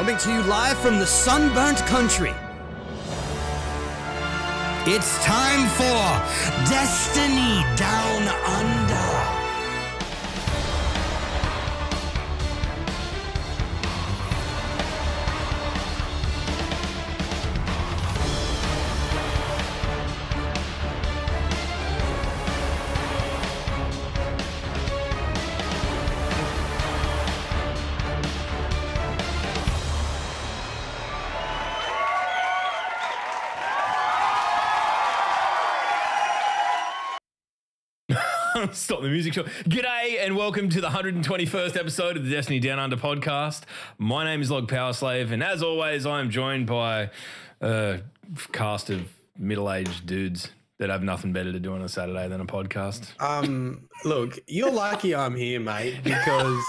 coming to you live from the sunburnt country. It's time for Destiny Down Under. Stop the music show. G'day and welcome to the 121st episode of the Destiny Down Under podcast. My name is Log Power Slave, and as always, I am joined by a cast of middle-aged dudes that have nothing better to do on a Saturday than a podcast. Look, you're lucky I'm here, mate, because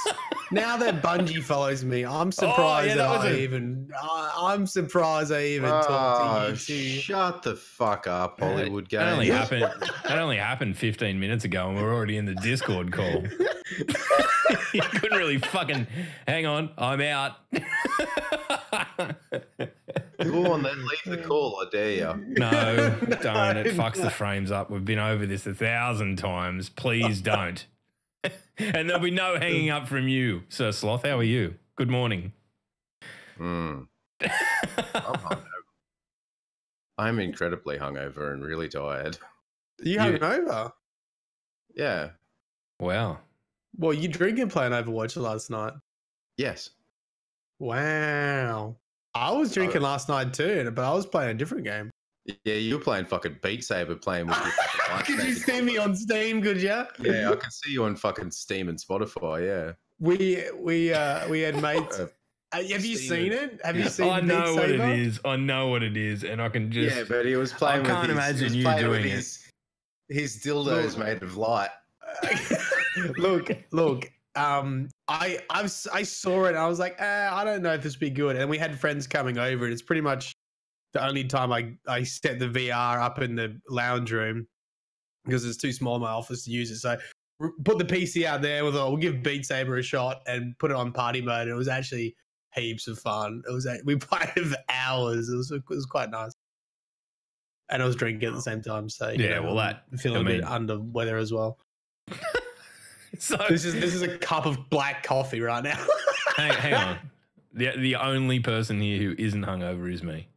now that Bungie follows me, I'm surprised I'm surprised I even talked to you two. Shut the fuck up, Hollywood game. That only happened 15 minutes ago, and we're already in the Discord call. You couldn't really fucking hang on. I'm out. Go on then, leave the call, I dare you. No, don't. It fucks the frames up. We've been over this 1,000 times. Please don't. And there'll be no hanging up from you, Sir Sloth. How are you? Good morning. I'm hungover. I'm incredibly hungover and really tired. You hungover? Yeah. Wow. Well, you drinking playing Overwatch last night? Yes. Wow. I was drinking last night too, but I was playing a different game. Yeah, you were playing fucking Beat Saber playing with your fucking Could you see me on Steam, could you? Yeah, I can see you on fucking Steam and Spotify, yeah. We had mates. Have you seen it? Have you seen I know Beat what Saber? it is. I know what it is, and I can just... Yeah, but he was playing I can't imagine you doing it. His dildo's made of light. Look. I saw it and I was like, I don't know if this would be good. And we had friends coming over, and it's pretty much the only time I set the VR up in the lounge room because it's too small in my office to use it. So put the PC out there with we'll give Beat Saber a shot and put it on party mode. And it was actually heaps of fun. We played it for hours. It was quite nice. And I was drinking at the same time. So I'm feeling a bit under weather as well. So this is a cup of black coffee right now. hang on. The only person here who isn't hungover is me.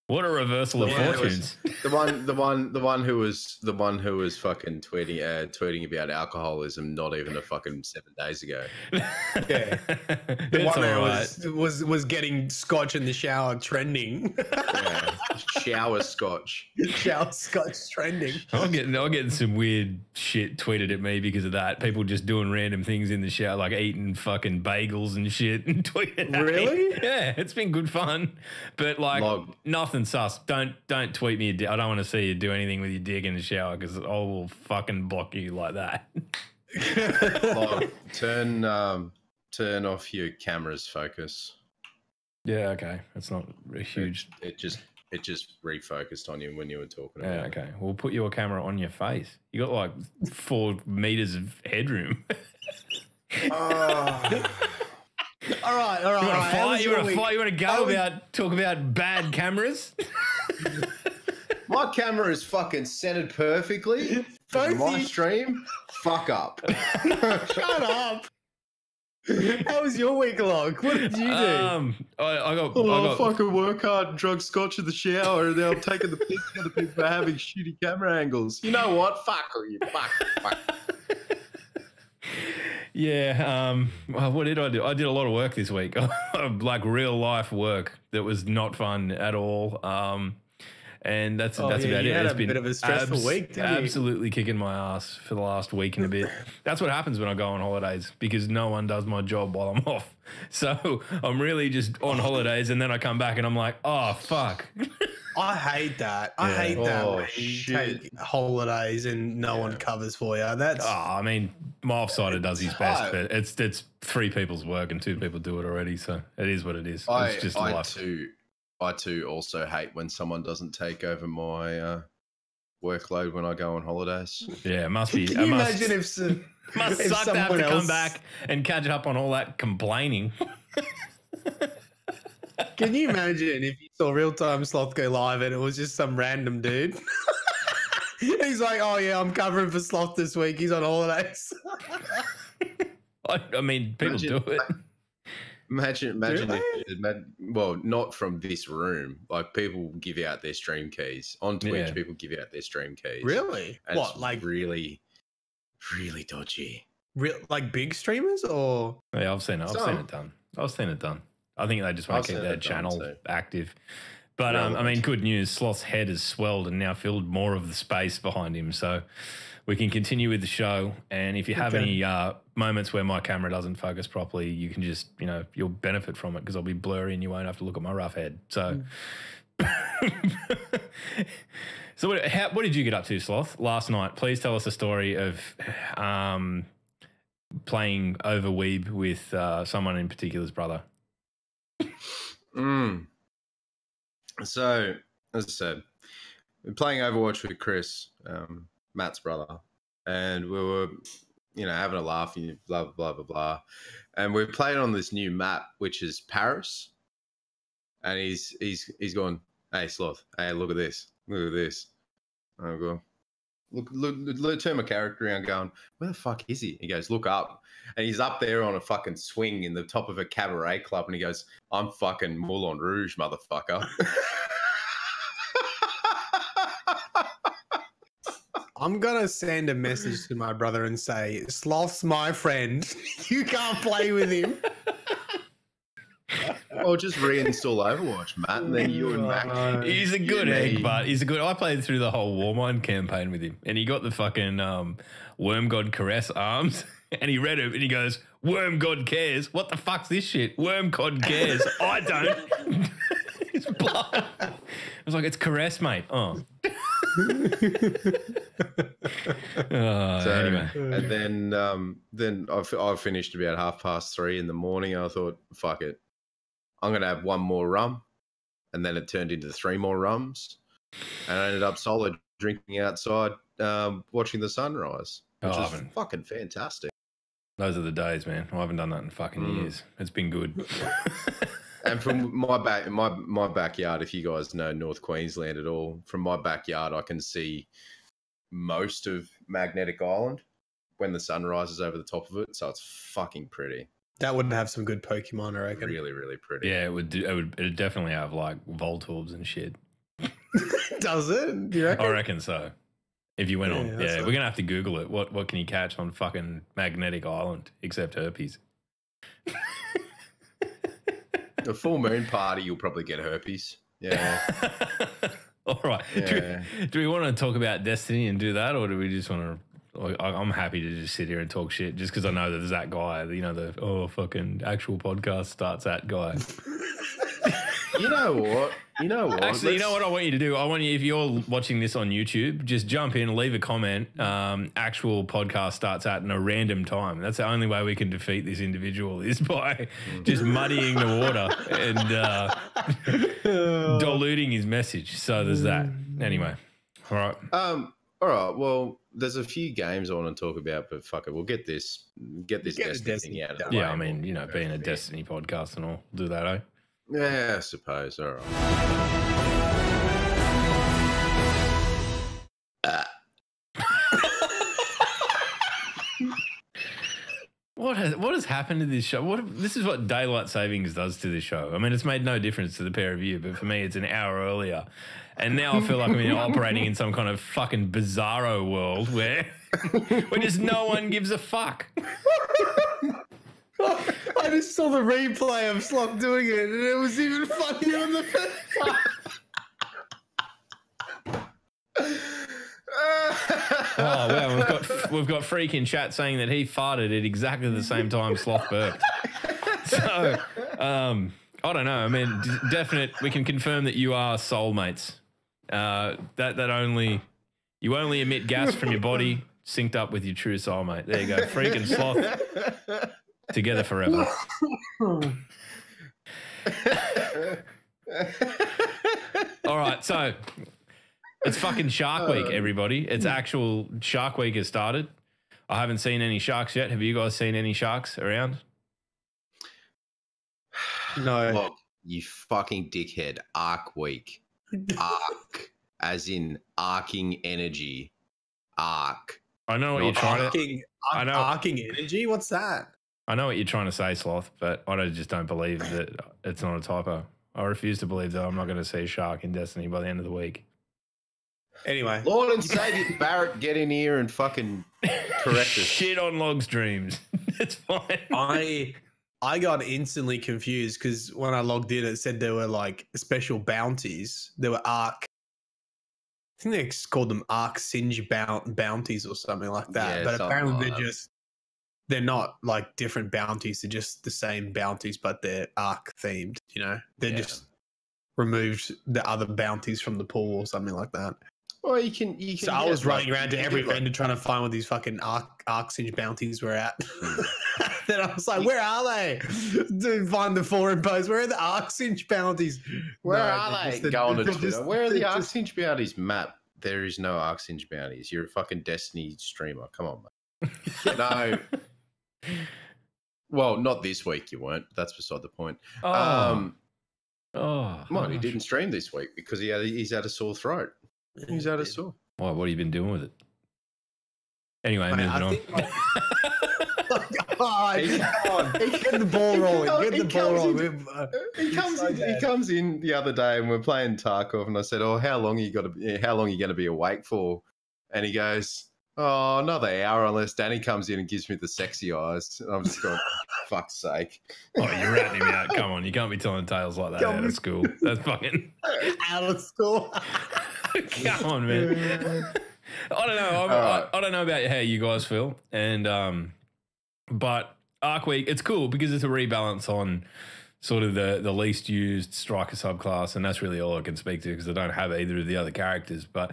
What a reversal of fortunes. The one who was fucking tweeting about alcoholism not even a fucking 7 days ago. Yeah. The one that was getting scotch in the shower trending. Yeah. Shower scotch trending. I'm getting some weird shit tweeted at me because of that. People just doing random things in the shower, like eating fucking bagels and shit, and tweeting. Really? Yeah, it's been good fun, but nothing sus. Don't tweet me. I don't want to see you do anything with your dick in the shower because I will fucking block you like that. Turn off your camera's focus. Yeah, okay. That's not a huge. It just refocused on you when you were talking about it. Okay. We'll put your camera on your face. You got like 4 meters of headroom. All right. You want to fight? You want to talk about bad cameras? My camera is fucking centered perfectly. My stream, fuck up. Shut up. How was your week, Log? What did you do? I got fucking work hard and drunk scotch in the shower, and then I'm taking the pic of the people for having shitty camera angles. You know what? Fuck you. Fuck. Yeah. Well, what did I do? I did a lot of work this week, like real life work that was not fun at all. And that's about it. It's been a bit of a stressful week, didn't you? Absolutely kicking my ass for the last week and a bit. That's what happens when I go on holidays because no one does my job while I'm off. So I'm really just on holidays, and then I come back and I'm like, oh fuck. I hate that. I hate that when you take holidays and no one covers for you. I mean, my offsider does his best, but it's 3 people's work and 2 people do it already. So it is what it is. It's just life. I too also hate when someone doesn't take over my workload when I go on holidays. Yeah, it must be. Can you imagine if must suck to have to come back and catch up on all that complaining. Can you imagine if you saw Real Time Sloth go live and it was just some random dude? He's like, oh yeah, I'm covering for Sloth this week. He's on holidays. I mean, people do it. Imagine well, not from this room. Like people give out their stream keys on Twitch. Yeah. People give out their stream keys. Really? And What, it's like really, really dodgy. like big streamers or? Yeah, I've seen it. I've seen it done. I think they just want I've to keep seen their it done channel too. active. But I mean, good news. Sloth's head has swelled and now filled more of the space behind him. So we can continue with the show. And if you have any moments where my camera doesn't focus properly, you can just, you'll benefit from it because I'll be blurry and you won't have to look at my rough head. So, so what did you get up to, Sloth, last night? Please tell us a story of playing Overweeb with someone in particular's brother. So, as I said, we're playing Overwatch with Chris, Matt's brother, and we were, having a laugh and blah, blah, blah, blah. And we played on this new map, which is Paris. And he's going, hey, Sloth, hey, look at this. Look at this. And I go, look, turn my character around going, where the fuck is he? He goes, look up. And he's up there on a fucking swing in the top of a cabaret club. And he goes, I'm fucking Moulin Rouge, motherfucker. I'm going to send a message to my brother and say, Sloth's my friend. You can't play with him. Or just reinstall Overwatch, Matt, and then you and Mac. He's a good egg, but he's a good. I played through the whole Warmind campaign with him, and he got the fucking Worm God Caress arms, and he read it, and he goes, Worm God cares. What the fuck's this shit? Worm God cares. I don't. It's blood. I was like, it's Caress, mate. Oh. Anyway. And then I finished about 3:30 in the morning. I thought, fuck it. I'm going to have one more rum. And then it turned into 3 more rums. And I ended up solid drinking outside, watching the sunrise, which was fucking fantastic. Those are the days, man. I haven't done that in fucking years. It's been good. And from my backyard, if you guys know North Queensland at all, from my backyard, I can see most of Magnetic Island when the sun rises over the top of it. So it's fucking pretty. That would have some good Pokemon, I reckon. Really, really pretty. Yeah, it'd definitely have like Voltorbs and shit. Does it? Do you reckon? I reckon so. If you went on, that's we're gonna have to Google it. What can you catch on fucking Magnetic Island except herpes? The full moon party, you'll probably get herpes. Yeah. All right. Yeah. Do we want to talk about Destiny and do that, or do we just want to? I'm happy to just sit here and talk shit, just because I know that there's that guy. The fucking actual podcast starts that guy. You know what? Actually, you know what I want you to do? I want you, if you're watching this on YouTube, just jump in, leave a comment. Actual podcast starts at a random time. That's the only way we can defeat this individual is by just muddying the water and diluting his message. So there's that. Anyway, all right. All right. Well, there's a few games I want to talk about, but fuck it, we'll get this Destiny thing out of the way. Yeah, I mean, being a Destiny podcast and all, do that, eh? Yeah, I suppose. All right. What has happened to this show? This is what daylight savings does to this show. I mean, it's made no difference to the pair of you, but for me, it's an hour earlier. And now I feel like I'm operating in some kind of fucking bizarro world where just no one gives a fuck. I just saw the replay of Sloth doing it, and it was even funnier than the first time. Oh wow, we've got freak in chat saying that he farted at exactly the same time Sloth burped. So I don't know. I mean, definite. We can confirm that you are soulmates. You only emit gas from your body, synced up with your true soulmate. There you go, freak and Sloth together forever. All right, so. It's fucking Shark Week, everybody. It's actual Shark Week has started. I haven't seen any sharks yet. Have you guys seen any sharks around? No. Look, you fucking dickhead. Arc week. Arc, as in arcing energy. Arc. I know what Not you're trying to. Arcing, I know. arcing energy? What's that? I know what you're trying to say, Sloth, but just don't believe that it's not a typo. I refuse to believe that I'm not going to see a shark in Destiny by the end of the week. Anyway. Lord and Savior Barrett, get in here and fucking correct us. Shit on Log's dreams. It's fine. I got instantly confused because when I logged in, it said there were like special bounties. There were arc. I think they called them arc singe bounties or something like that. Yeah, but something apparently like that. they're not like different bounties. They're just the same bounties, but they're arc themed. They're Yeah. just removed the other bounties from the pool or something like that. Well, you can. So I was running around to every vendor vendor trying to find what these fucking arc singe bounties were at. Then I was like, where are they? To find the forum post. Where are the arc singe bounties? Where No, are they're they? just- Go on to they're Twitter. just- Where are the they're Arc just- Singe bounties? Matt, there is no Arc Singe bounties. You're a fucking Destiny streamer. Come on, mate. No. Well, not this week you weren't. That's beside the point. Oh, Well, he didn't stream this week because he's had a sore throat. He's had a sore. Why, what have you been doing with it? Anyway, Mate, moving I on. think, come on. Get the ball He rolling. comes- Get the he ball comes rolling. He comes in the other day and we're playing Tarkov and I said, "Oh, how long are you going to be awake for?" And he goes, "Oh, another hour unless Danny comes in and gives me the sexy eyes." And I'm just going, "Fuck's sake." Oh, you're ratting him out. Come on, you can't be telling tales like that Come out on. of school. That's fucking. Out of school. Come on, man. I don't know. I don't know about how you guys feel, and but Arc Week, it's cool because it's a rebalance on sort of the least used striker subclass, and that's really all I can speak to because I don't have either of the other characters. But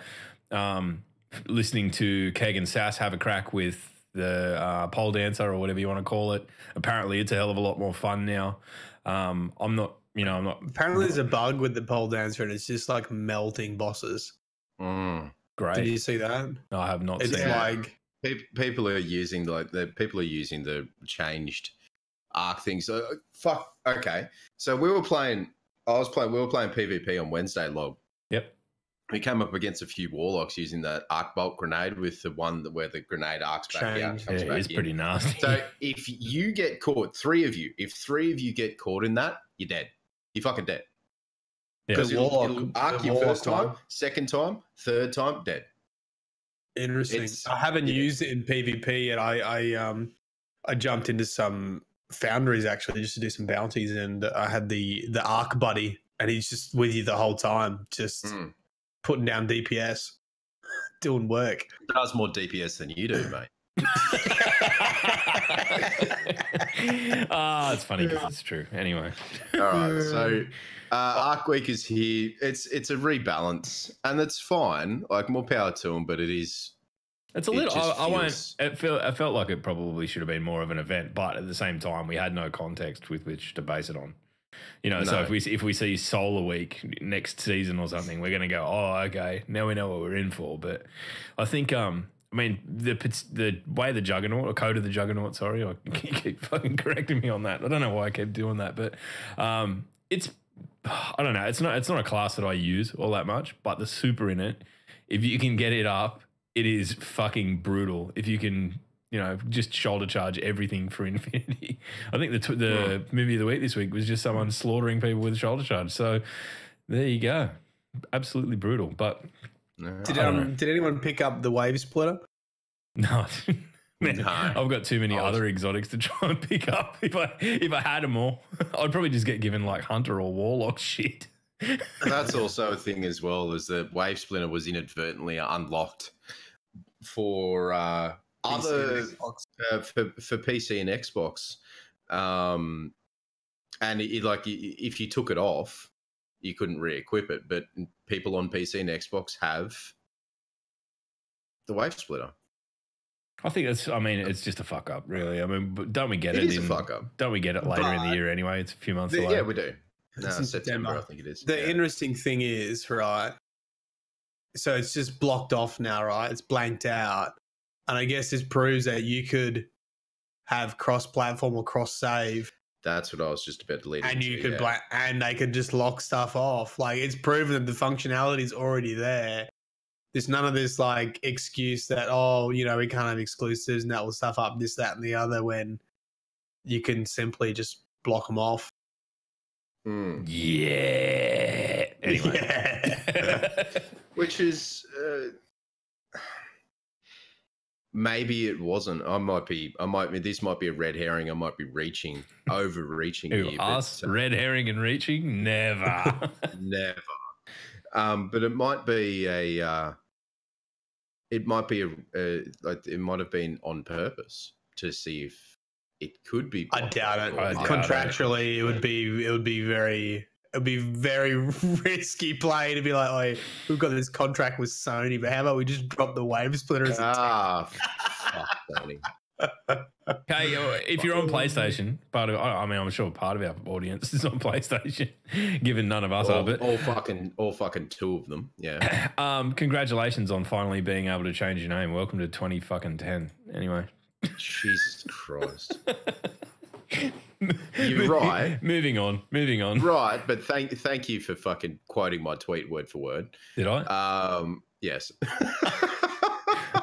listening to Cayde and Sass have a crack with the pole dancer or whatever you want to call it, apparently it's a hell of a lot more fun now. I'm not. Apparently, there's a bug with the pole dancer, and it's just like melting bosses. Mm. Great. Did you see that? No, I have not It's seen it. like People are using the changed Arc thing. So fuck. Okay. So we were playing PvP on Wednesday. Log. Yep. We came up against a few warlocks using the arc bolt grenade with the one where the grenade arcs back out. Change. Comes Yeah, back it's in. pretty nasty. So if you get caught, if three of you get caught in that, you're dead. You're fucking dead. Yeah. Because The it'll warlock- arc the you first warlock time, one. second time, third time, dead. interesting. I haven't yeah. used it in PvP yet. I jumped into some foundries actually just to do some bounties, and I had the arc buddy, and he's just with you the whole time, just Mm. putting down DPS, doing work. Does more DPS than you do, mate. It's funny because it's true. Anyway, All right, so Arc Week is here. It's a rebalance, and that's fine. Like more power to them, but it is. it's a It little. just I won't. feels- I felt like it probably should have been more of an event, but at the same time, we had no context with which to base it on. So No. if we see Solar Week next season or something, we're going to go, oh, okay, now we know what we're in for. But I think, I mean, the way the Juggernaut, or Code of the Juggernaut, sorry, I keep fucking correcting me on that. I don't know why I keep doing that, but it's, I don't know, it's not a class that I use all that much, but the super in it, if you can get it up, it is fucking brutal. If you can, just shoulder charge everything for infinity. I think the movie of the week this week was just someone slaughtering people with a shoulder charge. So there you go. Absolutely brutal. But No. Did anyone pick up the wave splitter? no, man, No. I've got too many other exotics to try and pick up. If I had them all, I'd probably just get given like Hunter or Warlock shit. That's also a thing as well, is that Wave Splinter was inadvertently unlocked for other for PC and Xbox, and if you took it off, you couldn't re-equip it. But people on PC and Xbox have the Wave Splitter. I think it's just a fuck up, really. I mean, but don't we get it? It is a fuck up. Don't we get it later in the But- year anyway? It's a few months away. Yeah, we do. No, It's in September, September. I think it is. The Yeah. interesting thing is, right? So it's just blocked off now, right? It's blanked out. And I guess this proves that you could have cross-platform or cross-save That's what I was just about to lead and into. you could yeah. and they could just lock stuff off. Like, it's proven that the functionality is already there. There's none of this like excuse that, oh, we can't have exclusives and that will stuff up this, that, and the other, when you can simply just block them off. Mm. Yeah. Anyway. Yeah. Which is maybe it wasn't. This might be a red herring. I might be overreaching Who, here. us? Red herring and reaching? Never. Never. But it might be it might have been on purpose to see if it could be. I doubt it. I doubt Contractually, it would be very risky play to be like, oh, we've got this contract with Sony, but how about we just drop the wave splitters? Fuck Sony. Okay, if you're on PlayStation, I'm sure part of our audience is on PlayStation, given none of us are, but all fucking two of them. Yeah. Congratulations on finally being able to change your name. Welcome to 2010. Anyway. Jesus Christ. You're right. Moving on. Right, but thank you for fucking quoting my tweet word for word. Did I? Yes.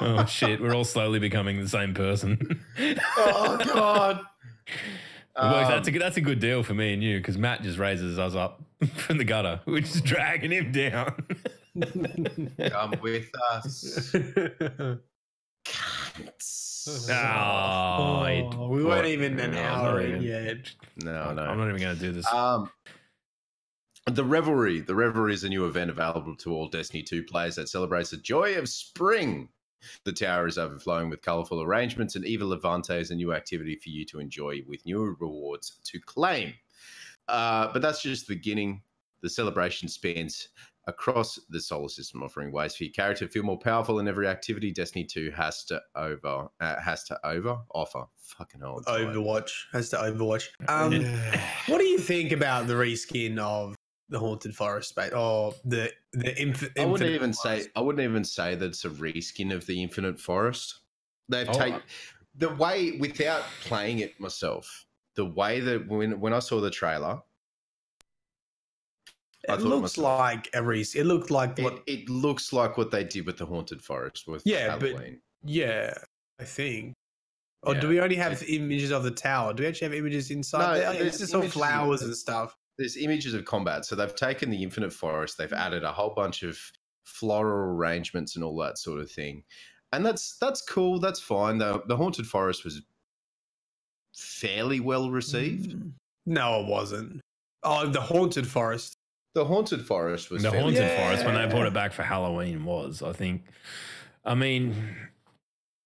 Oh shit, we're all slowly becoming the same person. Oh God. That's a good deal for me and you, because Matt just raises us up from the gutter. We're just dragging him down. Come with us. We weren't even an hour in yet. No. I'm not even going to do this. The Revelry. The Revelry is a new event available to all Destiny 2 players that celebrates the joy of spring. The tower is overflowing with colourful arrangements, and Eva Levante is a new activity for you to enjoy with new rewards to claim. But that's just the beginning. The celebration spans across the solar system, offering ways for your character to feel more powerful in every activity. Destiny 2 has to offer. Fucking hell. Overwatch has to Overwatch. What do you think about the reskin of the Haunted Forest space, or the I wouldn't even say that it's a reskin of the Infinite Forest. They've taken the way, without playing it myself, the way that when I saw the trailer, it looks like a reskin. It looked like it looks like what they did with the Haunted Forest with Halloween. I think. Or do we only have images of the tower? Do we actually have images inside there? It's just all flowers and stuff. There's images of combat. So they've taken the Infinite Forest, they've added a whole bunch of floral arrangements and all that sort of thing. And that's cool, that's fine. The Haunted Forest was fairly well received. No, it wasn't. Oh, the Haunted Forest. The Haunted Forest was the Haunted Forest, when they brought it back for Halloween, was, I think. I mean,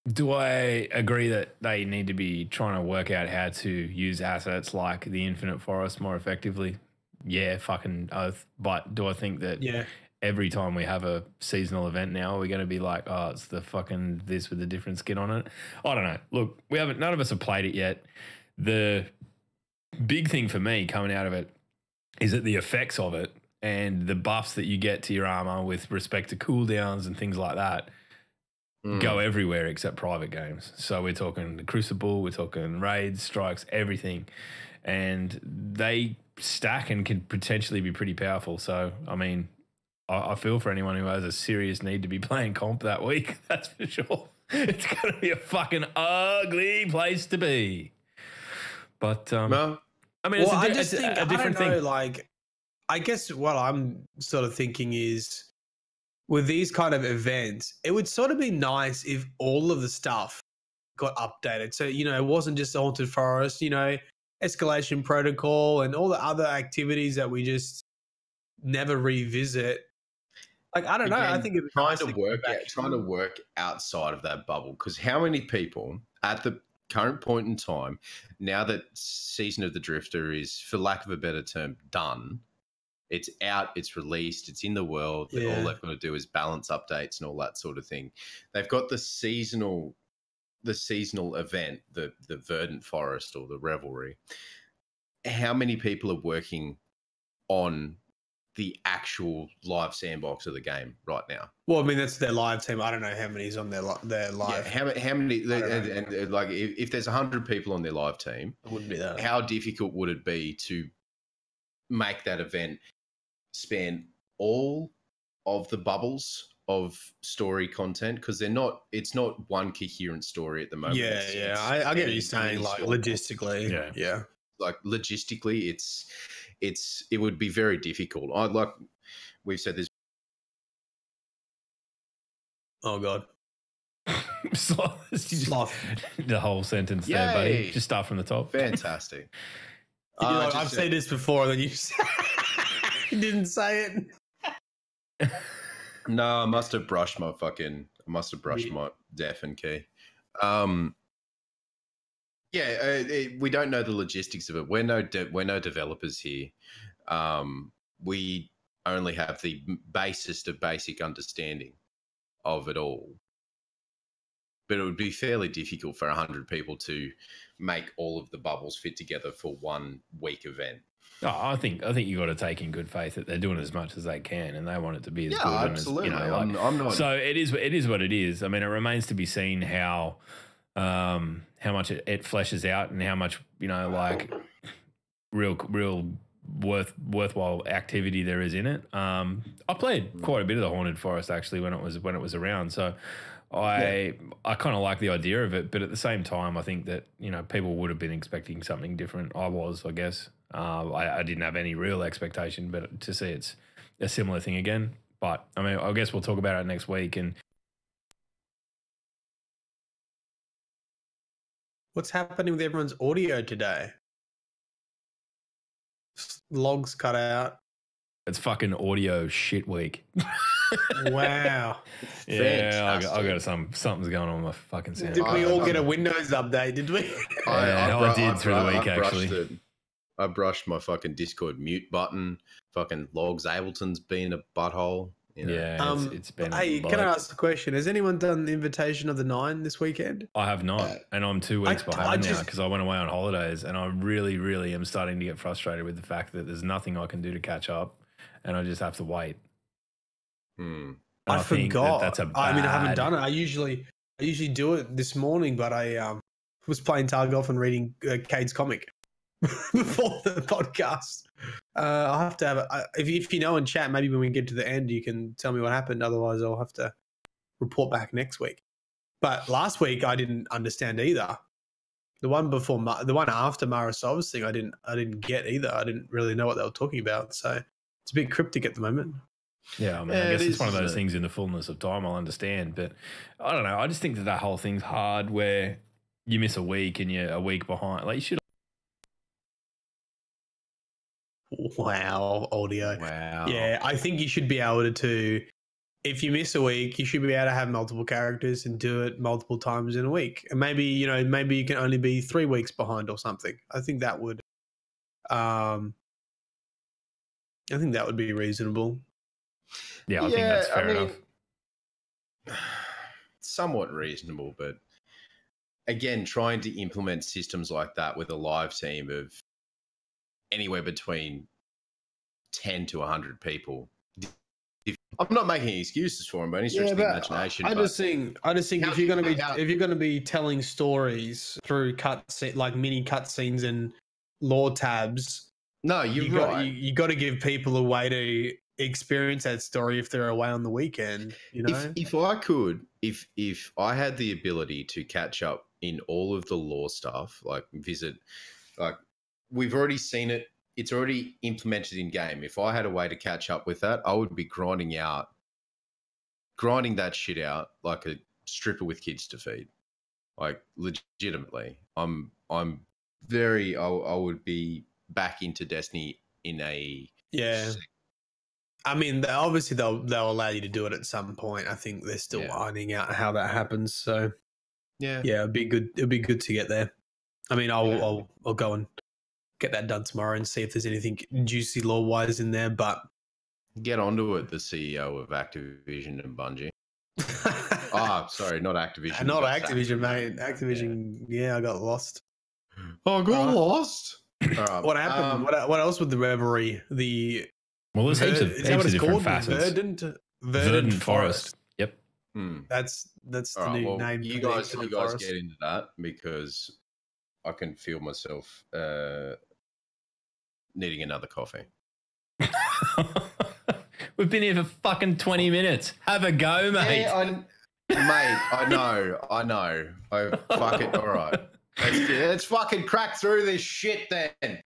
do I agree that they need to be trying to work out how to use assets like the Infinite Forest more effectively? Yeah, fucking oath. But do I think that every time we have a seasonal event now, we're going to be like, oh, it's the fucking this with a different skin on it? I don't know. Look, none of us have played it yet. The big thing for me coming out of it is that the effects of it and the buffs that you get to your armor with respect to cooldowns and things like that go everywhere except private games. So we're talking the Crucible, we're talking raids, strikes, everything. And they stack and can potentially be pretty powerful. So, I mean, I feel for anyone who has a serious need to be playing comp that week. That's for sure. It's going to be a fucking ugly place to be. But, I mean, it's a different thing. Like, I guess what I'm sort of thinking is, with these kind of events, it would sort of be nice if all of the stuff got updated. So, it wasn't just the Haunted Forest, Escalation Protocol and all the other activities that we just never revisit. Like, I don't know. I think it's trying to work outside of that bubble, because how many people at the current point in time, now that Season of the Drifter is, for lack of a better term, done, it's out, it's released, it's in the world. Yeah. All they've got to do is balance updates and all that sort of thing. They've got the seasonal event, the Verdant Forest or the Revelry. How many people are working on the actual live sandbox of the game right now. Well, I mean, that's their live team. I don't know how many's on their live. Yeah, how many? And like, if there's 100 people on their live team, It wouldn't be that. how difficult would it be to make that event span all of the bubbles of story content? Because it's not one coherent story at the moment. Yeah. I get what you're saying. Like logistically, yeah. Like logistically, it would be very difficult. Like we've said this. Oh God. Sloth. The whole sentence there, buddy. Just start from the top. Fantastic. I've said this before, then you didn't say it. No, I must have brushed my deaf and key. We don't know the logistics of it. We're no developers here. We only have the basest of basic understanding of it all. But it would be fairly difficult for 100 people to make all of the bubbles fit together for 1 week event. Oh, I think you got to take in good faith that they're doing as much as they can, and they want it to be as good. Absolutely. And as, I'm not. So it is what it is. I mean, it remains to be seen how much it fleshes out and how much real worthwhile activity there is in it. I played quite a bit of the Haunted Forest actually when it was around. So I kind of like the idea of it, but at the same time, I think that people would have been expecting something different. I guess. I didn't have any real expectation, but to see it's a similar thing again. But I mean, I guess we'll talk about it next week. And what's happening with everyone's audio today? Logs cut out. it's fucking audio shit week. Wow. Yeah, I got something's going on with my fucking sound. Did we all get a Windows update, did we? I did through the week, actually. I brushed my fucking Discord mute button. Fucking Logs Ableton's been a butthole. Yeah, it's been. Hey, can I ask the question? Has anyone done the Invitation of the Nine this weekend? I have not, and I'm 2 weeks behind now because I went away on holidays, and I really, really am starting to get frustrated with the fact that there's nothing I can do to catch up, and I just have to wait. I forgot. That's I haven't done it. I usually do it this morning, but I was playing Tarkov and reading Cayde's comic before the podcast. I'll have to have it. If you know in chat, maybe when we get to the end, you can tell me what happened. Otherwise, I'll have to report back next week. But last week, I didn't understand either. The one after Marasov's thing, I didn't get either. I didn't really know what they were talking about. So it's a bit cryptic at the moment. Yeah, I guess it's one of those things in the fullness of time I'll understand. But I don't know. I just think that whole thing's hard where you miss a week and you're a week behind. Like you should. Wow, audio. Wow. Yeah, I think you should be able to, if you miss a week, you should be able to have multiple characters and do it multiple times in a week. And maybe you can only be 3 weeks behind or something. I think that would be reasonable. Yeah, I think that's fair enough. Somewhat reasonable, but again, trying to implement systems like that with a live team of anywhere between 10 to 100 people. I'm not making excuses for them, by any stretch of the imagination. I just think if you're going to be telling stories through mini cutscenes and lore tabs, no, you're right. You got to give people a way to experience that story if they're away on the weekend. If I could, if I had the ability to catch up in all of the lore stuff, we've already seen it. It's already implemented in game. If I had a way to catch up with that, I would be grinding that shit out like a stripper with kids to feed. Like legitimately, I would be back into Destiny in a I mean, obviously they'll allow you to do it at some point. I think they're still ironing out how that happens. So yeah, it'd be good. It'd be good to get there. I mean, I'll go and get that done tomorrow and see if there's anything juicy lore-wise in there. But get onto it, the CEO of Activision and Bungie. Sorry, not Activision. Not Activision, mate. Activision. Yeah, I got lost. Oh, I got lost. What happened? What else with the Revelry? Well, there's heaps of Is that what it's different called? facets. Verdant Forest. Yep. That's All the right, new well, name. you for the guys Infinite get Forest. into that because I can feel myself needing another coffee. We've been here for fucking 20 minutes. Have a go, mate. Yeah, I know. Fuck it. All right. Let's fucking crack through this shit then.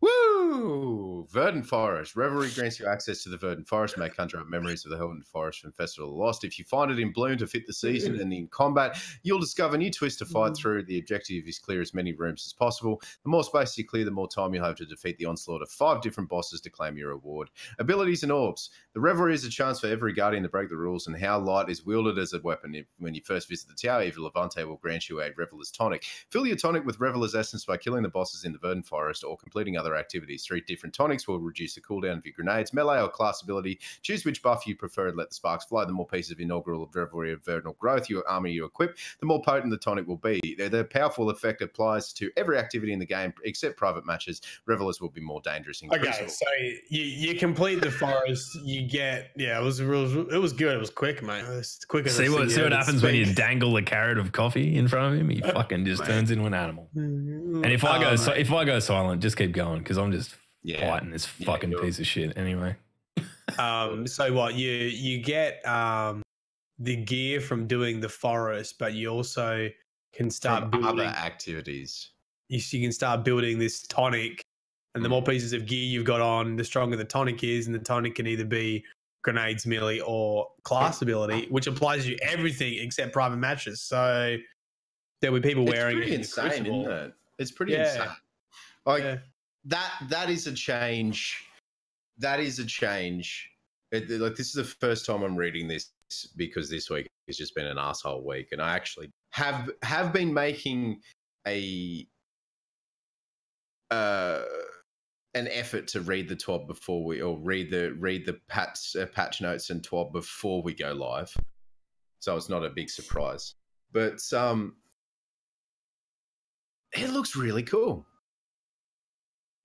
Woo! Verdant Forest. Revelry grants you access to the Verdant Forest. May conjure up memories of the Verdant Forest from Festival of the Lost. If you find it in bloom to fit the season and in combat, you'll discover new twists to fight through. The objective is clear as many rooms as possible. The more space you clear, the more time you'll have to defeat the onslaught of 5 different bosses to claim your reward. Abilities and orbs. The Revelry is a chance for every Guardian to break the rules, and how light is wielded as a weapon. When you first visit the Tower, Evil Levante will grant you a Reveler's Tonic. Fill your tonic with Reveler's Essence by killing the bosses in the Verdant Forest or completing other activities. 3 different tonics will reduce the cooldown of your grenades, melee or class ability. Choose which buff you prefer and let the sparks fly. The more pieces of inaugural Revelry of Verdant growth your armor you equip, the more potent the tonic will be. The powerful effect applies to every activity in the game except private matches. Revelers will be more dangerous in Okay, Crucible. so you complete the forest, you get it was good. It was quick, mate. It was quicker. See what happens when you dangle a carrot of coffee in front of him? He fucking just turns into an animal. And if I go silent, just keep going because I'm just fighting this fucking piece of shit anyway. So what you get the gear from doing the forest, but you also can start From building other activities. You can start building this tonic, and the more pieces of gear you've got on, the stronger the tonic is, and the tonic can either be grenades, melee, or class ability, which applies to everything except private matches. So there'll be people wearing it. It's pretty insane, isn't it? It's pretty insane. Like that is a change. That is a change. Like this is the first time I'm reading this because this week has just been an asshole week, and I actually have been making an effort to read the TWAB before read the patch notes and TWAB before we go live, so it's not a big surprise. But it looks really cool.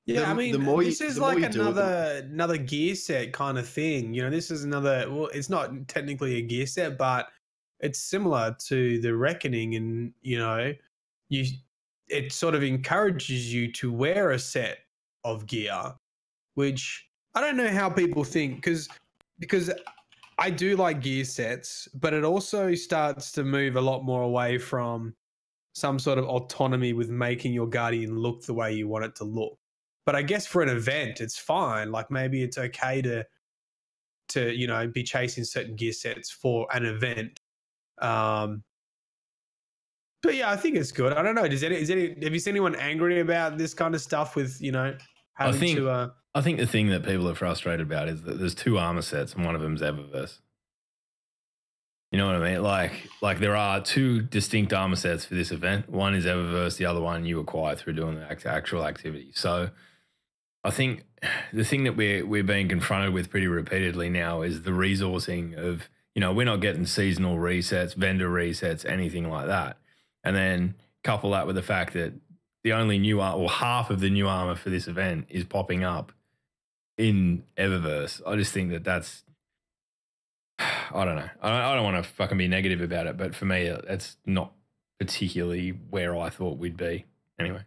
Yeah, this is like another gear set kind of thing. You know, this is another. Well, it's not technically a gear set, but it's similar to the Reckoning, and it sort of encourages you to wear a set of gear, which I don't know how people think because I do like gear sets, but it also starts to move a lot more away from some sort of autonomy with making your Guardian look the way you want it to look. But I guess for an event, it's fine. Like maybe it's okay to be chasing certain gear sets for an event. But yeah, I think it's good. I don't know. Have you seen anyone angry about this kind of stuff with having I think to? The thing that people are frustrated about is that there's 2 armor sets and one of them's Eververse. You know what I mean? Like there are 2 distinct armor sets for this event. One is Eververse, the other one you acquire through doing the actual activity. So I think the thing that we're being confronted with pretty repeatedly now is the resourcing of, we're not getting seasonal resets, vendor resets, anything like that. And then couple that with the fact that the only new or half of the new armor for this event is popping up in Eververse. I just think that's, I don't know. I don't want to fucking be negative about it, but for me, it's not particularly where I thought we'd be. Anyway.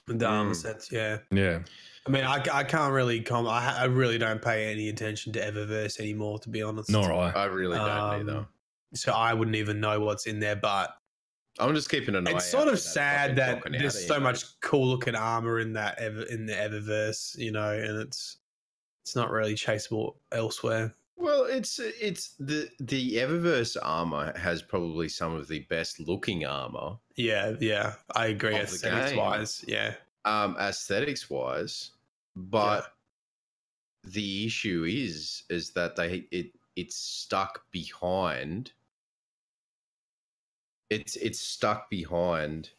The armor sets, yeah. Yeah. I mean, I can't really I really don't pay any attention to Eververse anymore, to be honest. Nor I. I really don't either. So I wouldn't even know what's in there, but I'm just keeping an eye out. It's sort of sad that there's so much cool looking armor in the Eververse, and it's not really chaseable elsewhere. Well, it's the Eververse armor has probably some of the best looking armor. Yeah, I agree. Aesthetics wise, yeah. Aesthetics wise, but the issue is that it's stuck behind. It's stuck behind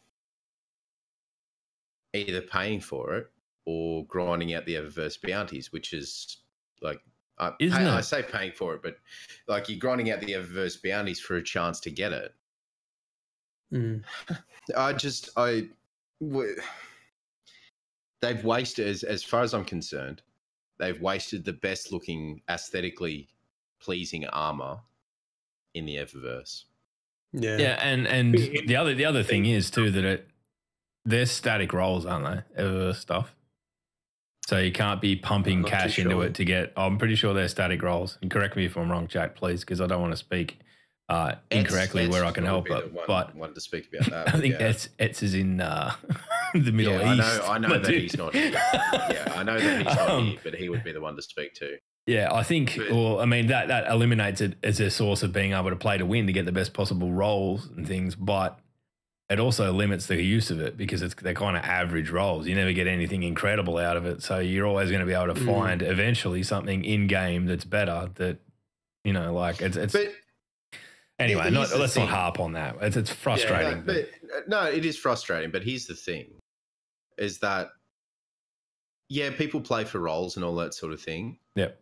either paying for it or grinding out the Eververse bounties, which is like. I say paying for it, but like you're grinding out the Eververse bounties for a chance to get it. They've wasted, as far as I'm concerned, they've wasted the best looking, aesthetically pleasing armor in the Eververse. Yeah. Yeah, and the other thing is too that they're static rolls, aren't they? Ever stuff. So you can't be pumping cash into it to get. I'm pretty sure they're static rolls. And correct me if I'm wrong, Jack, please, because I don't want to speak incorrectly where I can help it. But one to speak about that. I think Etz is in the Middle East. I know that he's not here. Yeah, I know that he's not here, but he would be the one to speak to. Yeah, I think. Well, I mean that eliminates it as a source of being able to play to win to get the best possible rolls and things, but it also limits the use of it because they're kind of average rolls. You never get anything incredible out of it, so you're always going to be able to find eventually something in game that's better. That like it's. But anyway, let's not harp on that. It's frustrating. Yeah, no, it is frustrating. But here's the thing: is that people play for rolls and all that sort of thing. Yep.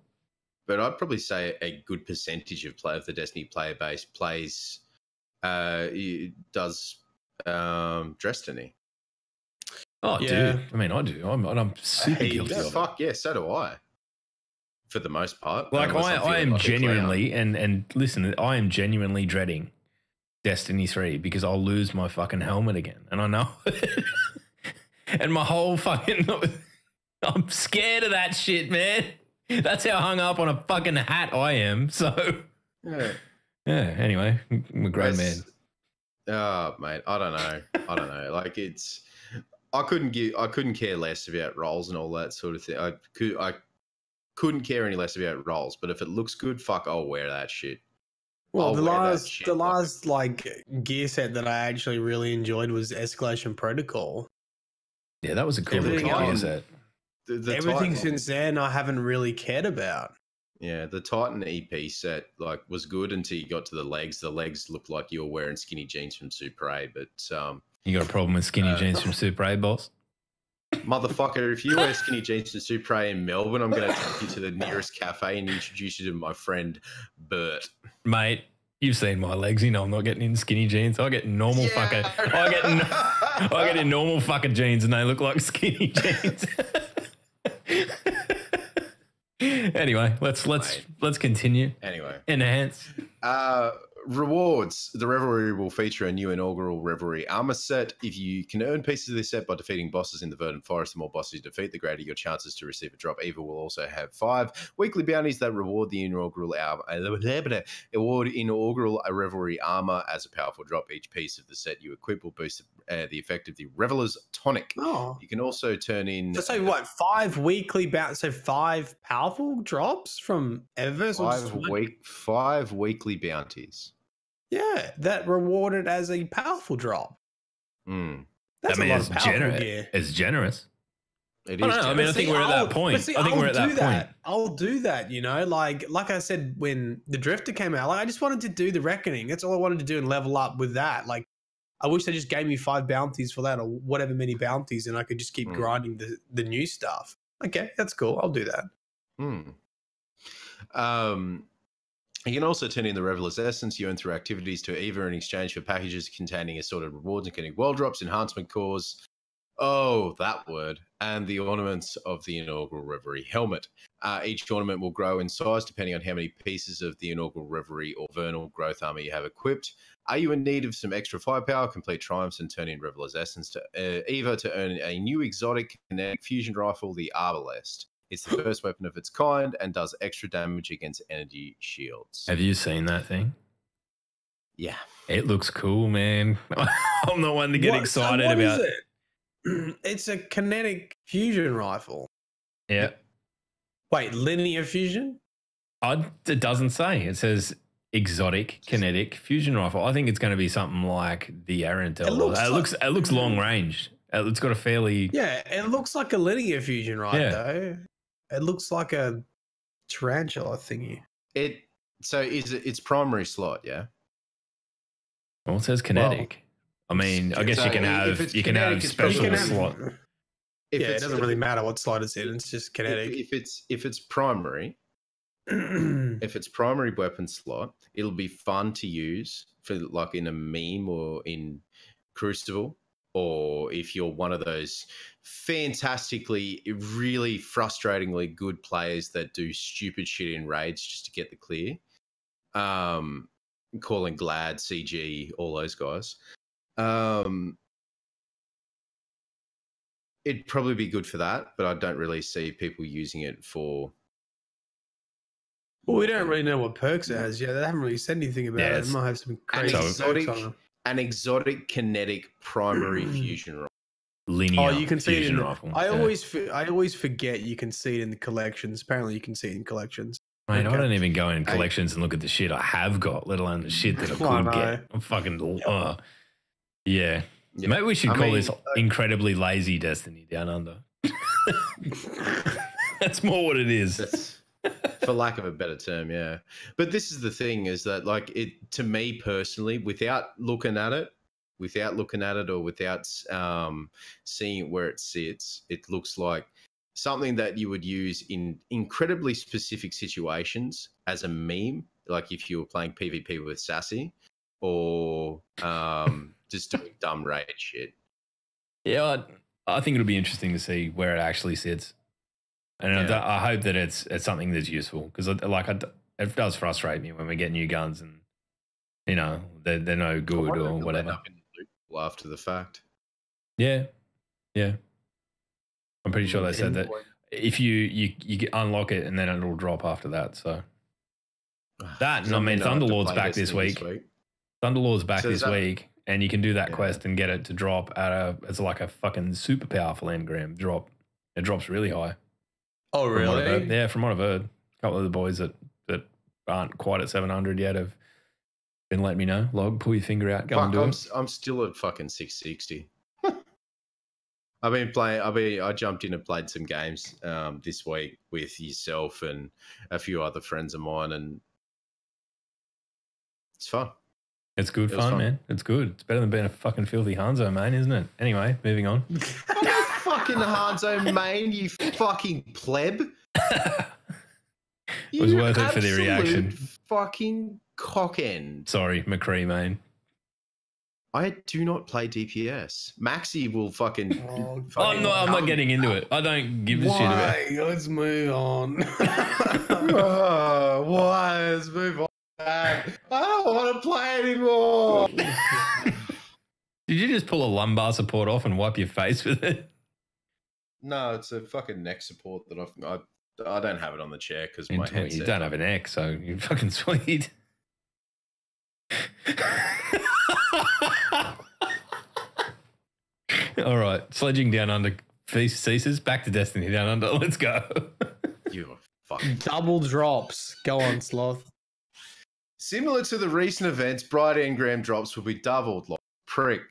But I'd probably say a good percentage of the Destiny player base does Destiny. Oh, yeah. Dude. I mean, I do. I'm super guilty of it. Fuck yeah, so do I. For the most part. Like I am genuinely, and listen, I am genuinely dreading Destiny 3 because I'll lose my fucking helmet again. And I know. And my whole fucking... I'm scared of that shit, man. That's how hung up on a fucking hat I am. So, yeah. Anyway, I'm a grown man. Oh, mate, I don't know. Like I couldn't care less about rolls and all that sort of thing. I couldn't care any less about rolls. But if it looks good, fuck, I'll wear that shit. Well, the last like gear set that I actually really enjoyed was Escalation Protocol. Yeah, that was a cool looking gear set. Everything since then I haven't really cared about. Yeah, the Titan EP set was good until you got to the legs. The legs looked like you were wearing skinny jeans from Super A, but you got a problem with skinny jeans from Super A, boss? Motherfucker, if you wear skinny jeans from Super A in Melbourne, I'm going to take you to the nearest cafe and introduce you to my friend Bert. Mate, you've seen my legs. You know I'm not getting in skinny jeans. I get normal I get in normal fucking jeans and they look like skinny jeans. Anyway, let's continue. Anyway, enhance. Rewards. The Revelry will feature a new inaugural Revelry armor set. If you can earn pieces of this set by defeating bosses in the Verdant Forest, the more bosses you defeat, the greater your chances to receive a drop. Eva will also have 5 weekly bounties that reward the inaugural Revelry armor as a powerful drop. Each piece of the set you equip will boost the effect of the Reveler's Tonic. Oh. You can also turn in... So what, 5 weekly bounties, so 5 powerful drops from Eververse? 5 weekly bounties. Yeah, that rewarded as a powerful drop. That's a lot of powerful gear. It's generous. It is. I mean, I think we're at that point. I think we're at that point. I'll do that, like I said, when the Drifter came out, I just wanted to do the Reckoning. That's all I wanted to do and level up with that. Like, I wish they just gave me 5 bounties for that or whatever many bounties and I could just keep grinding the new stuff. Okay, that's cool. I'll do that. You can also turn in the Reveler's Essence you earn through activities to Eva in exchange for packages containing assorted rewards, including world drops, enhancement cores, that word, and the ornaments of the inaugural Revelry helmet. Each ornament will grow in size depending on how many pieces of the inaugural Revelry or Vernal growth armor you have equipped. Are you in need of some extra firepower? Complete triumphs and turn in Reveler's Essence to Eva to earn a new exotic kinetic fusion rifle, the Arbalest. It's the first weapon of its kind and does extra damage against energy shields. Have you seen that thing? Yeah. It looks cool, man. I'm not one to get excited about. Is it? It's a kinetic fusion rifle. Yeah. Wait, linear fusion? It doesn't say. It says exotic kinetic fusion rifle. I think it's going to be something like the Arantel. It looks long range. It's got a fairly... Yeah, it looks like a linear fusion, right, though. It looks like a tarantula thingy. It's primary slot, yeah? Well, it says kinetic. I mean, I guess you can have special slot. It doesn't really matter what slot it's in. It's just kinetic. If it's primary, if it's primary weapon slot, it'll be fun to use for like in a meme or in Crucible or if you're one of those fantastically, really frustratingly good players that do stupid shit in raids just to get the clear, calling Glad, CG, all those guys, it'd probably be good for that, but I don't really see people using it for. Well, we don't really know what perks it has yet. They haven't really said anything about it. It might have some crazy perks on them. An exotic kinetic primary fusion rifle. Linear you can see it in the rifle. I always forget you can see it in the collections. Apparently, you can see it in collections. Mate, I don't even go in collections and look at the shit I have got, let alone the shit that I could get. I'm fucking. Yeah. Maybe we should call this incredibly lazy Destiny Down Under. That's more what it is. For lack of a better term, yeah. But this is the thing, is that like it, to me personally, without looking at it or without seeing it where it sits, it looks like something that you would use in incredibly specific situations as a meme, like if you were playing PvP with Sassy, or just doing dumb raid shit. Yeah, I think it'll be interesting to see where it actually sits. And I hope that it's something that's useful, because it does frustrate me when we get new guns and, you know, they're no good or whatever. After the fact. Yeah. I'm pretty sure they said that if you unlock it and then it'll drop after that. So that, and I mean, Thunderlord's back this week. Thunderlord's back this week, and you can do that quest and get it to drop it's like a fucking super powerful engram drop. It drops really high. Oh, really? Yeah, from what I've heard. A couple of the boys that aren't quite at 700 yet have been letting me know. Log, pull your finger out, go and do it. I'm still at fucking 660. I've been playing. I jumped in and played some games this week with yourself and a few other friends of mine, and it's fun. It's good fun, man. It's good. It's better than being a fucking filthy Hanzo, man, isn't it? Anyway, moving on. Fucking Hanzo main, you fucking pleb. It was worth it for the reaction. Fucking cock end. Sorry, McCree, main. I do not play DPS. Maxi will fucking. I'm not getting into it. I don't give a shit about it. Let's move on. Why? Let's move on. I don't want to play anymore. Did you just pull a lumbar support off and wipe your face with it? No, it's a fucking neck support that I don't have it on the chair because my headset. You don't have an neck, so you're fucking sweet. All right, sledging down under ceases. Back to Destiny Down Under. Let's go. You fucking double drops. Go on, Sloth. Similar to the recent events, bright engram drops will be doubled. Like prick.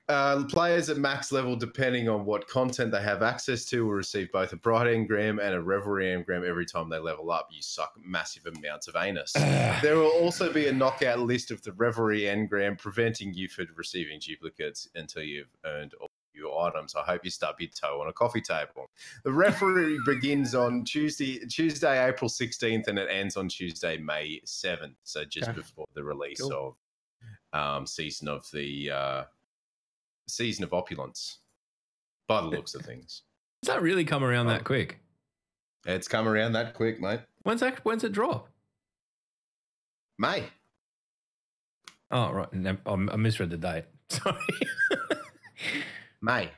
Players at max level, depending on what content they have access to, will receive both a bright engram and a Revelry engram every time they level up. You suck massive amounts of anus. There will also be a knockout list of the Revelry engram, preventing you from receiving duplicates until you've earned all your items. I hope you stub your toe on a coffee table. The Revelry begins on Tuesday, April 16th, and it ends on Tuesday, May 7th. So just before the release of Season of Opulence, by the looks of things. Does that really come around that quick? It's come around that quick, mate. When's it drop? May. Oh, right. No, I misread the date. Sorry. May.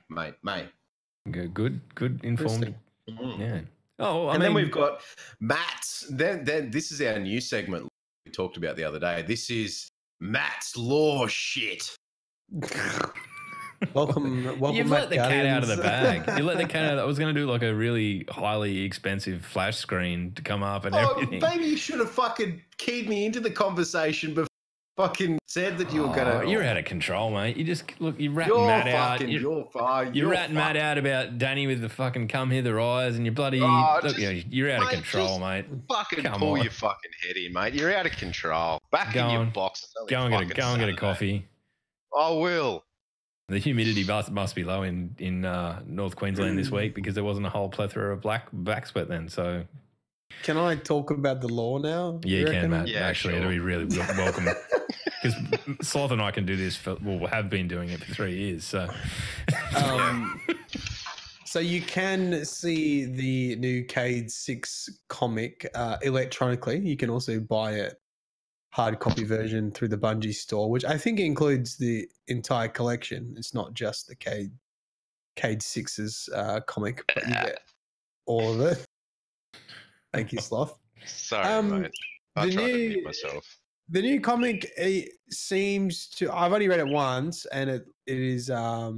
Good informed. Yeah. Oh, then we've got Matt's. Then this is our new segment we talked about the other day. This is Matt's Law shit. Welcome. You've let the cat out of the bag. You let the cat out. I was going to do like a really highly expensive flash screen to come up and everything. Maybe you should have fucking keyed me into the conversation before fucking said that you were going to. You're out of control, mate. You just you're ratting Matt out. You're ratting Matt out about Danny with the fucking come hither eyes, and you're bloody. You're out of control, mate. Fucking pull your fucking head in, mate. You're out of control. Back in your box. Go and get a coffee. I will. The humidity must be low in North Queensland this week because there wasn't a whole plethora of black sweat then. So, can I talk about the law now? Yeah, you can, Matt. Yeah, actually, sure. it'll be really welcome. because Sloth and I can do this have been doing it for 3 years. So, so you can see the new Cayde 6 comic electronically. You can also buy it hard copy version through the Bungie store, which I think includes the entire collection. It's not just the Cayde 6's comic, but you get all of it. Thank you, Sloth. Sorry, mate. I tried to mute myself. The new comic, it seems to. I've only read it once, and it is, I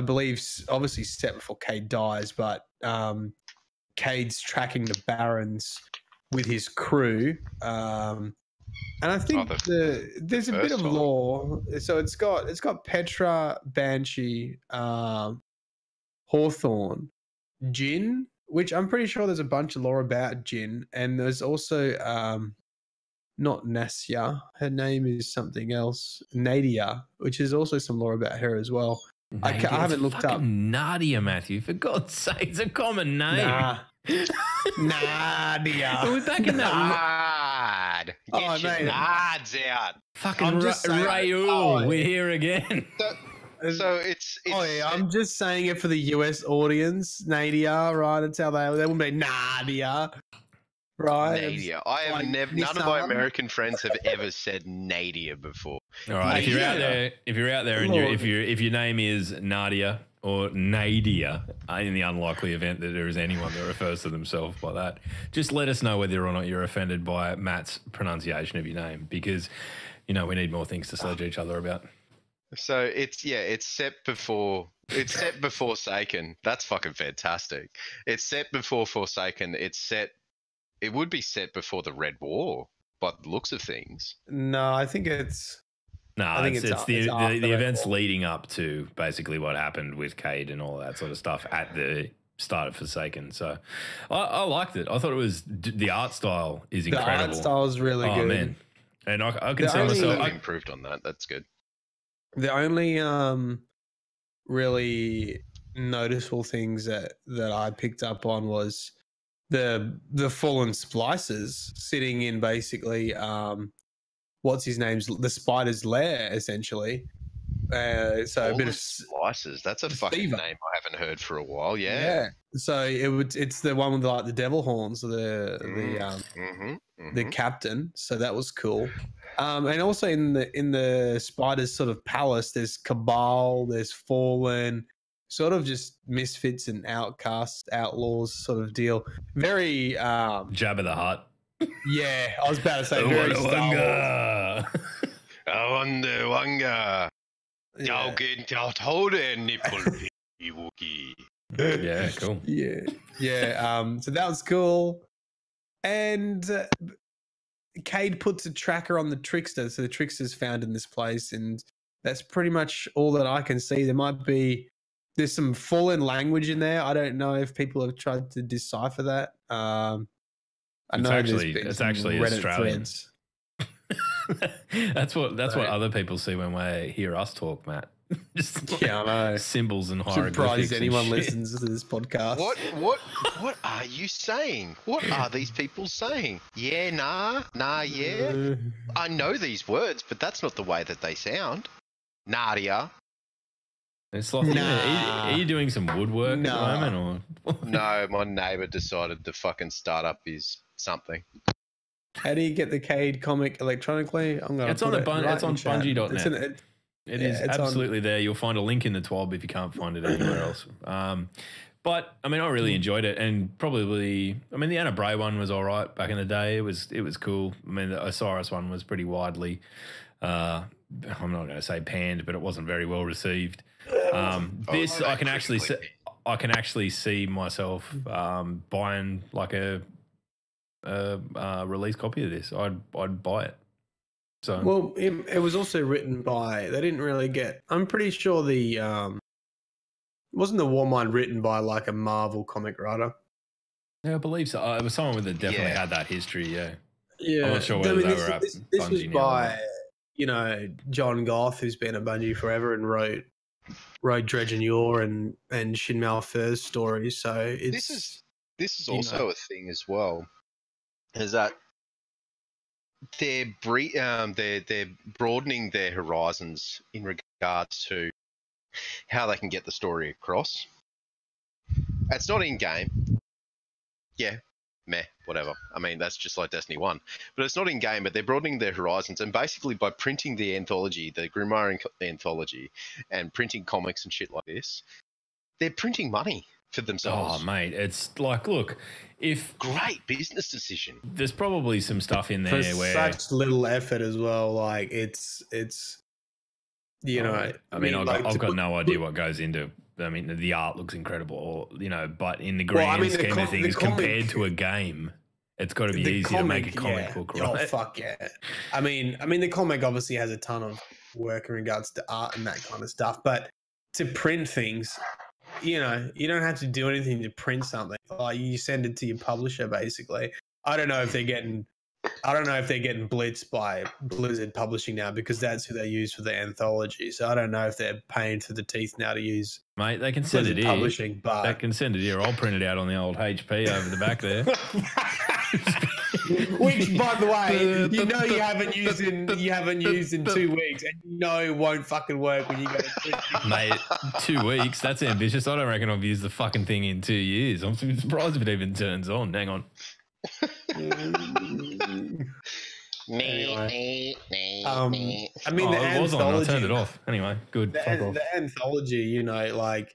believe, obviously set before Cayde dies, but Cade's tracking the Barons with his crew, and I think there's a bit of lore. So it's got Petra, Banshee, Hawthorne, Jin, which I'm pretty sure there's a bunch of lore about Jin, and there's also not Nasya. Her name is something else. Nadia, which is also some lore about her as well. I haven't looked up. Nadia, Matthew, for God's sake, it's a common name. Nah. Nadia. We're back in that. Get your nards out. Fucking Raul, we're here again. So it's oh yeah, I'm just saying it for the US audience. Nadia, right? That's how they wouldn't be Nadia. Right. Nadia. I have never. None of my American friends have ever said Nadia before. All right. If you're out there, and if your name is Nadia or Nadia, in the unlikely event that there is anyone that refers to themselves by that, just let us know whether or not you're offended by Matt's pronunciation of your name, because we need more things to sledge each other about. So it's set before Forsaken. That's fucking fantastic. It's set before Forsaken. It would be set before the Red War, by the looks of things. No, I think it's. No, it's the events leading up to basically what happened with Cayde and all that sort of stuff at the start of Forsaken. So I liked it. I thought the art style is incredible. The art style is really good. Oh, man. And I can see myself. I improved on that. That's good. The only really noticeable things that I picked up on was the fallen splicers sitting in basically what's his name's the spider's lair essentially. So fallen a bit of splicers. That's a fucking name I haven't heard for a while. Yeah. So it's the one with the devil horns, the captain. So that was cool. And also in the spider's sort of palace, there's Cabal, there's Fallen, sort of just misfits and outcasts, outlaws sort of deal. Very Jabba the Hutt. Yeah, I was about to say very Star Wars. Wanga. Yeah, cool. Yeah. So that was cool. And Cayde puts a tracker on the Trickster, so the Trickster's found in this place, and that's pretty much all that I can see. There's some fallen language in there. I don't know if people have tried to decipher that. It's actually Australian. that's what other people see when we hear us talk, Matt. Just I know. Symbols and hieroglyphics. Surprised anyone listens to this podcast. What are you saying? What are these people saying? Yeah, yeah. I know these words, but that's not the way that they sound. Nadia. It's like, are you doing some woodwork at the moment? Or? No, my neighbour decided to fucking start up his something. How do you get the Cayde comic electronically? It's on Bungie.net. It is absolutely there. You'll find a link in the TWAB if you can't find it anywhere else. But I really enjoyed it, and probably the Anna Bray one was all right back in the day. It was cool. The Osiris one was pretty widely. I'm not going to say panned, but it wasn't very well received. I can actually see myself buying like a release copy of this. I'd buy it. So well, it was also written by. They didn't really get. I'm pretty sure wasn't the Warmind written by like a Marvel comic writer. Yeah, I believe so. It was someone that definitely had that history. Yeah. I'm not sure whether they were at this Bungie was now. by John Goth, who's been at Bungie forever and wrote Dredge and Yor and Shin Malphur's stories. So this is also a thing as well. Is that they're broadening their horizons in regards to how they can get the story across. It's not in game. Yeah, meh, whatever. I mean, that's just like Destiny 1. But it's not in game, but they're broadening their horizons. And basically, by printing the anthology, the Grimoire anthology, and printing comics and shit like this, they're printing money for themselves. Oh, mate, it's like, look, if Great business decision. there's probably some stuff in For there where such little effort as well. Like it's you know. I mean, I've got to no idea what goes into. I mean, the art looks incredible, but in the grand scheme of things, compared to a game, it's got to be easy to make a comic book, right? Oh fuck yeah! I mean, the comic obviously has a ton of work in regards to art and that kind of stuff, but to print things, you know, you don't have to do anything to print something. Like you send it to your publisher, basically. I don't know if they're getting blitzed by Blizzard Publishing now, because that's who they use for the anthology. So I don't know if they're paying for the teeth now to use. Mate, they can send Blizzard it here. Publishing, but They can send it here. I'll print it out on the old HP over the back there. which, by the way, you know you haven't used in 2 weeks, and you know it won't fucking work when you go to print it. Mate, 2 weeks, that's ambitious. I don't reckon I've used the fucking thing in 2 years. I'm surprised if it even turns on. Hang on. Anyway. I mean, Oh, the it was on. I anthology. turned it off. Anyway, good. Fuck off. The anthology, you know, like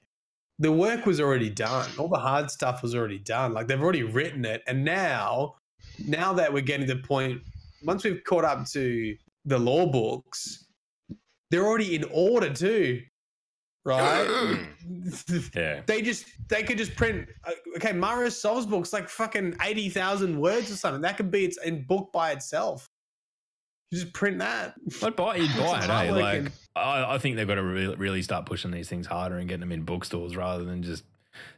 the work was already done. All the hard stuff was already done. Like they've already written it, and now that we're getting to the point, once we've caught up to the law books, they're already in order too, right? Yeah. They could just print. Okay, Mario Souls book's like fucking 80,000 words or something. That could be its in book by itself. You just print that. You'd buy it, Some eh? artwork Like, and- I think they've got to really start pushing these things harder and getting them in bookstores rather than just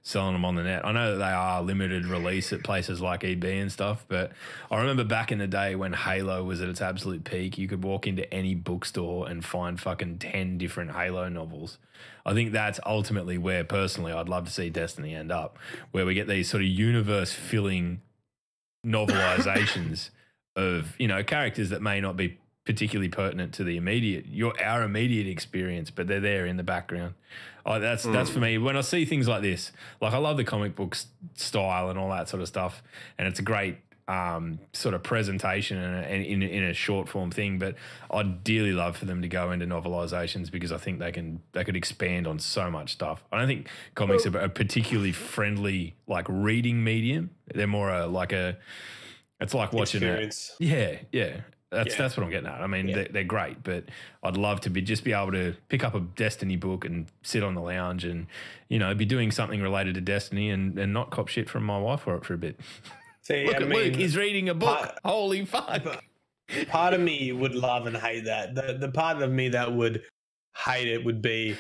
selling them on the net. I know that they are limited release at places like EB and stuff, but I remember back in the day when Halo was at its absolute peak, you could walk into any bookstore and find fucking 10 different Halo novels. I think that's ultimately where, personally, I'd love to see Destiny end up, where we get these sort of universe-filling novelizations of, you know, characters that may not be particularly pertinent to our immediate experience, but they're there in the background. Oh, that's for me. When I see things like this, like I love the comic book style and all that sort of stuff, and it's a great sort of presentation and in a short form thing. But I'd dearly love for them to go into novelizations, because I think they could expand on so much stuff. I don't think comics are a particularly friendly like reading medium. They're more it's like watching Experience. Yeah. That's what I'm getting at. I mean, they're great, but I'd love to just be able to pick up a Destiny book and sit on the lounge and, you know, be doing something related to Destiny and not cop shit from my wife for it for a bit. See, Look at Luke, he's reading a book. Holy fuck. Part of me would love and hate that. The part of me that would hate it would be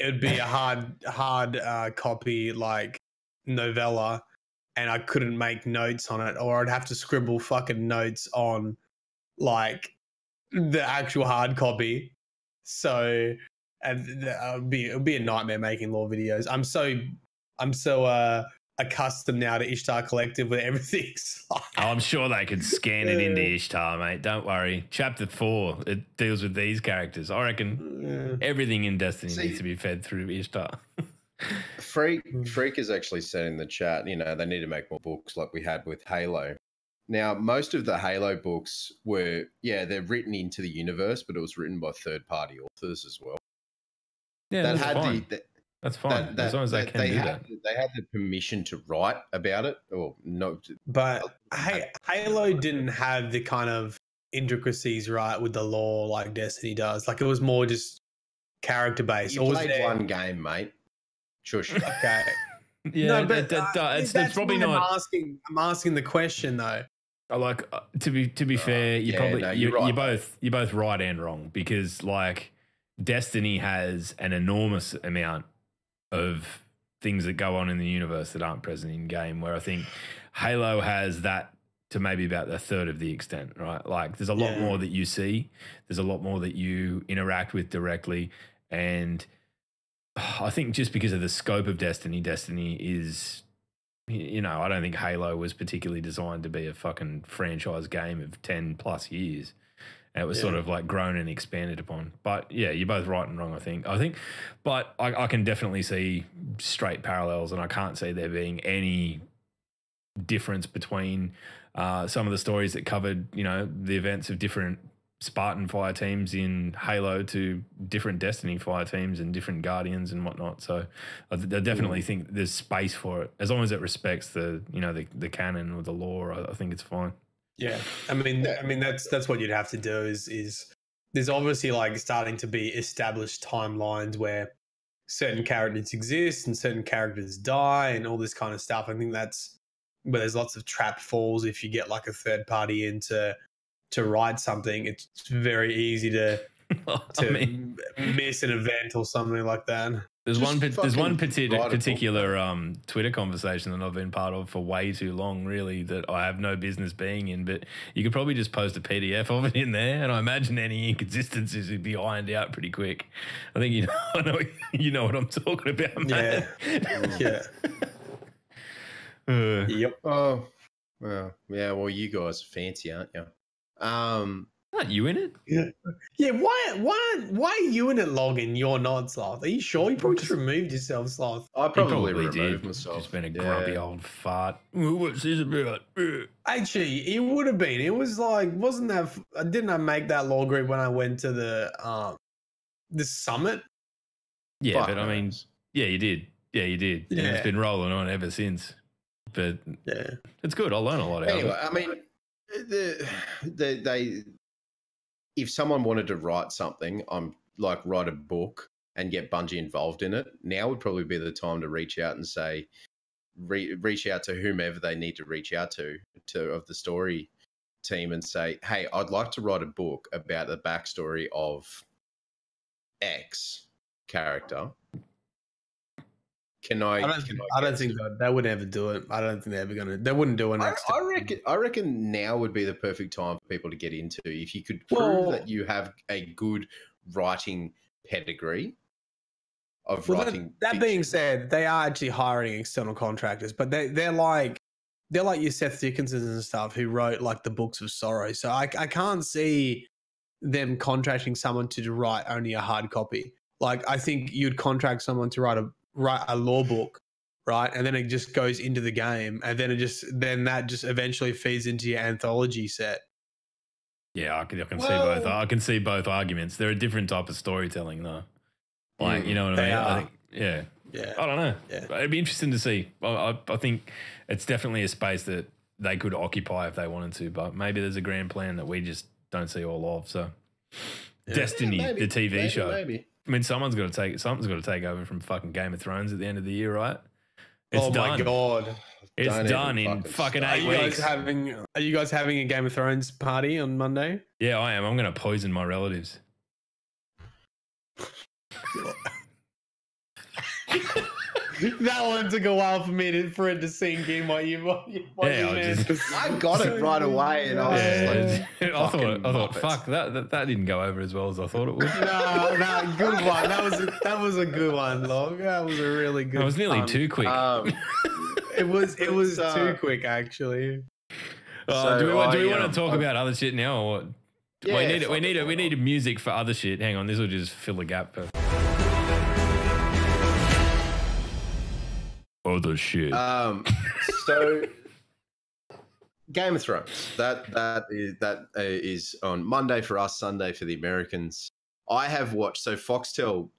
a hard copy like novella, and I couldn't make notes on it, or I'd have to scribble fucking notes on like the actual hard copy. So it would be a nightmare making lore videos. I'm so accustomed now to Ishtar Collective where everything's like, I'm sure they could scan it into Ishtar, mate. Don't worry. Chapter 4, it deals with these characters. I reckon everything in Destiny needs to be fed through Ishtar. Freak is actually said in the chat, you know, they need to make more books like we had with Halo. Now, most of the Halo books were, they're written into the universe, but it was written by third-party authors as well. Yeah, that's fine. That's fine. As long as they can do that. They had the permission to write about it, or no. But Halo didn't have the kind of intricacies right with the lore like Destiny does. Like it was more just character based. You played one game, mate. Shush. Okay. Yeah, No, but it's that's probably why not. I'm asking the question though. Like to be fair, you're both right and wrong, because like Destiny has an enormous amount of things that go on in the universe that aren't present in game, where I think Halo has that to maybe about a third of the extent, right? Like there's a lot more that you see, there's a lot more that you interact with directly, and I think just because of the scope of Destiny is you know, I don't think Halo was particularly designed to be a fucking franchise game of 10 plus years. It was sort of like grown and expanded upon. But yeah, you're both right and wrong, I think. But I can definitely see straight parallels, and I can't see there being any difference between some of the stories that covered, you know, the events of different Spartan fire teams in Halo to different Destiny fire teams and different Guardians and whatnot. So I definitely think there's space for it as long as it respects the, you know, the canon or the lore. I think it's fine. Yeah, I mean that's what you'd have to do. Is there's obviously like starting to be established timelines where certain characters exist and certain characters die and all this kind of stuff. I think that's where there's lots of trap falls. If you get like a third party in to write something, it's very easy to miss an event or something like that. There's one particular Twitter conversation that I've been part of for way too long, really, that I have no business being in. But you could probably just post a PDF of it in there, and I imagine any inconsistencies would be ironed out pretty quick. I think you know what I'm talking about, man. Yeah. Yep. Oh, well, yeah. Well, you guys are fancy, aren't you? Aren't you in it? Yeah. Why are you in it, Logan? You're not, Sloth. Are you sure? You probably just removed yourself, Sloth. I probably did. removed myself. Just been a grumpy old fart. What's this about? Actually, it would have been. It was like, wasn't that? Didn't I make that law group when I went to the summit? Yeah, but I mean, yeah, you did. Yeah, you did. Yeah. And it's been rolling on ever since. But yeah, it's good. I'll learn a lot out of it. Anyway, I mean, they if someone wanted to write something, write a book and get Bungie involved in it, now would probably be the time to reach out and say, reach out to whomever they need to reach out to of the story team and say, hey, I'd like to write a book about the backstory of X character. I don't think they would ever do it. I don't think they're ever going to. They wouldn't do it next time. I reckon now would be the perfect time for people to get into. If you could prove that you have a good writing pedigree of writing. That being said, they are actually hiring external contractors, but they're like your Seth Dickinsons and stuff who wrote like the Books of Sorrow. So I can't see them contracting someone to write only a hard copy. Like I think you'd contract someone to write a law book, right? And then it just goes into the game, and then that just eventually feeds into your anthology set. Yeah, I can see both. I can see both arguments. They're a different type of storytelling, though. Like, you know what I mean? I think, yeah. I don't know. Yeah. It'd be interesting to see. I think it's definitely a space that they could occupy if they wanted to, but maybe there's a grand plan that we just don't see all of. So, Destiny, the TV show. Maybe. I mean, something's got to take over from fucking Game of Thrones at the end of the year, right? It's done. My god, it's done in fucking 8 weeks. Are you guys having a Game of Thrones party on Monday? Yeah, I am. I'm going to poison my relatives. That one took a while for it to sink in. I got it right away, and I was like, I thought, fuck, that didn't go over as well as I thought it would. No, good one. That was a good one, Log. That was a really good. It was nearly too quick. It was too quick, actually. Do we want to talk about other shit now, or what? Yeah, we need a music for other shit. Hang on, this will just fill a gap. Other shit. So Game of Thrones. That is on Monday for us, Sunday for the Americans. I have watched. So Foxtel,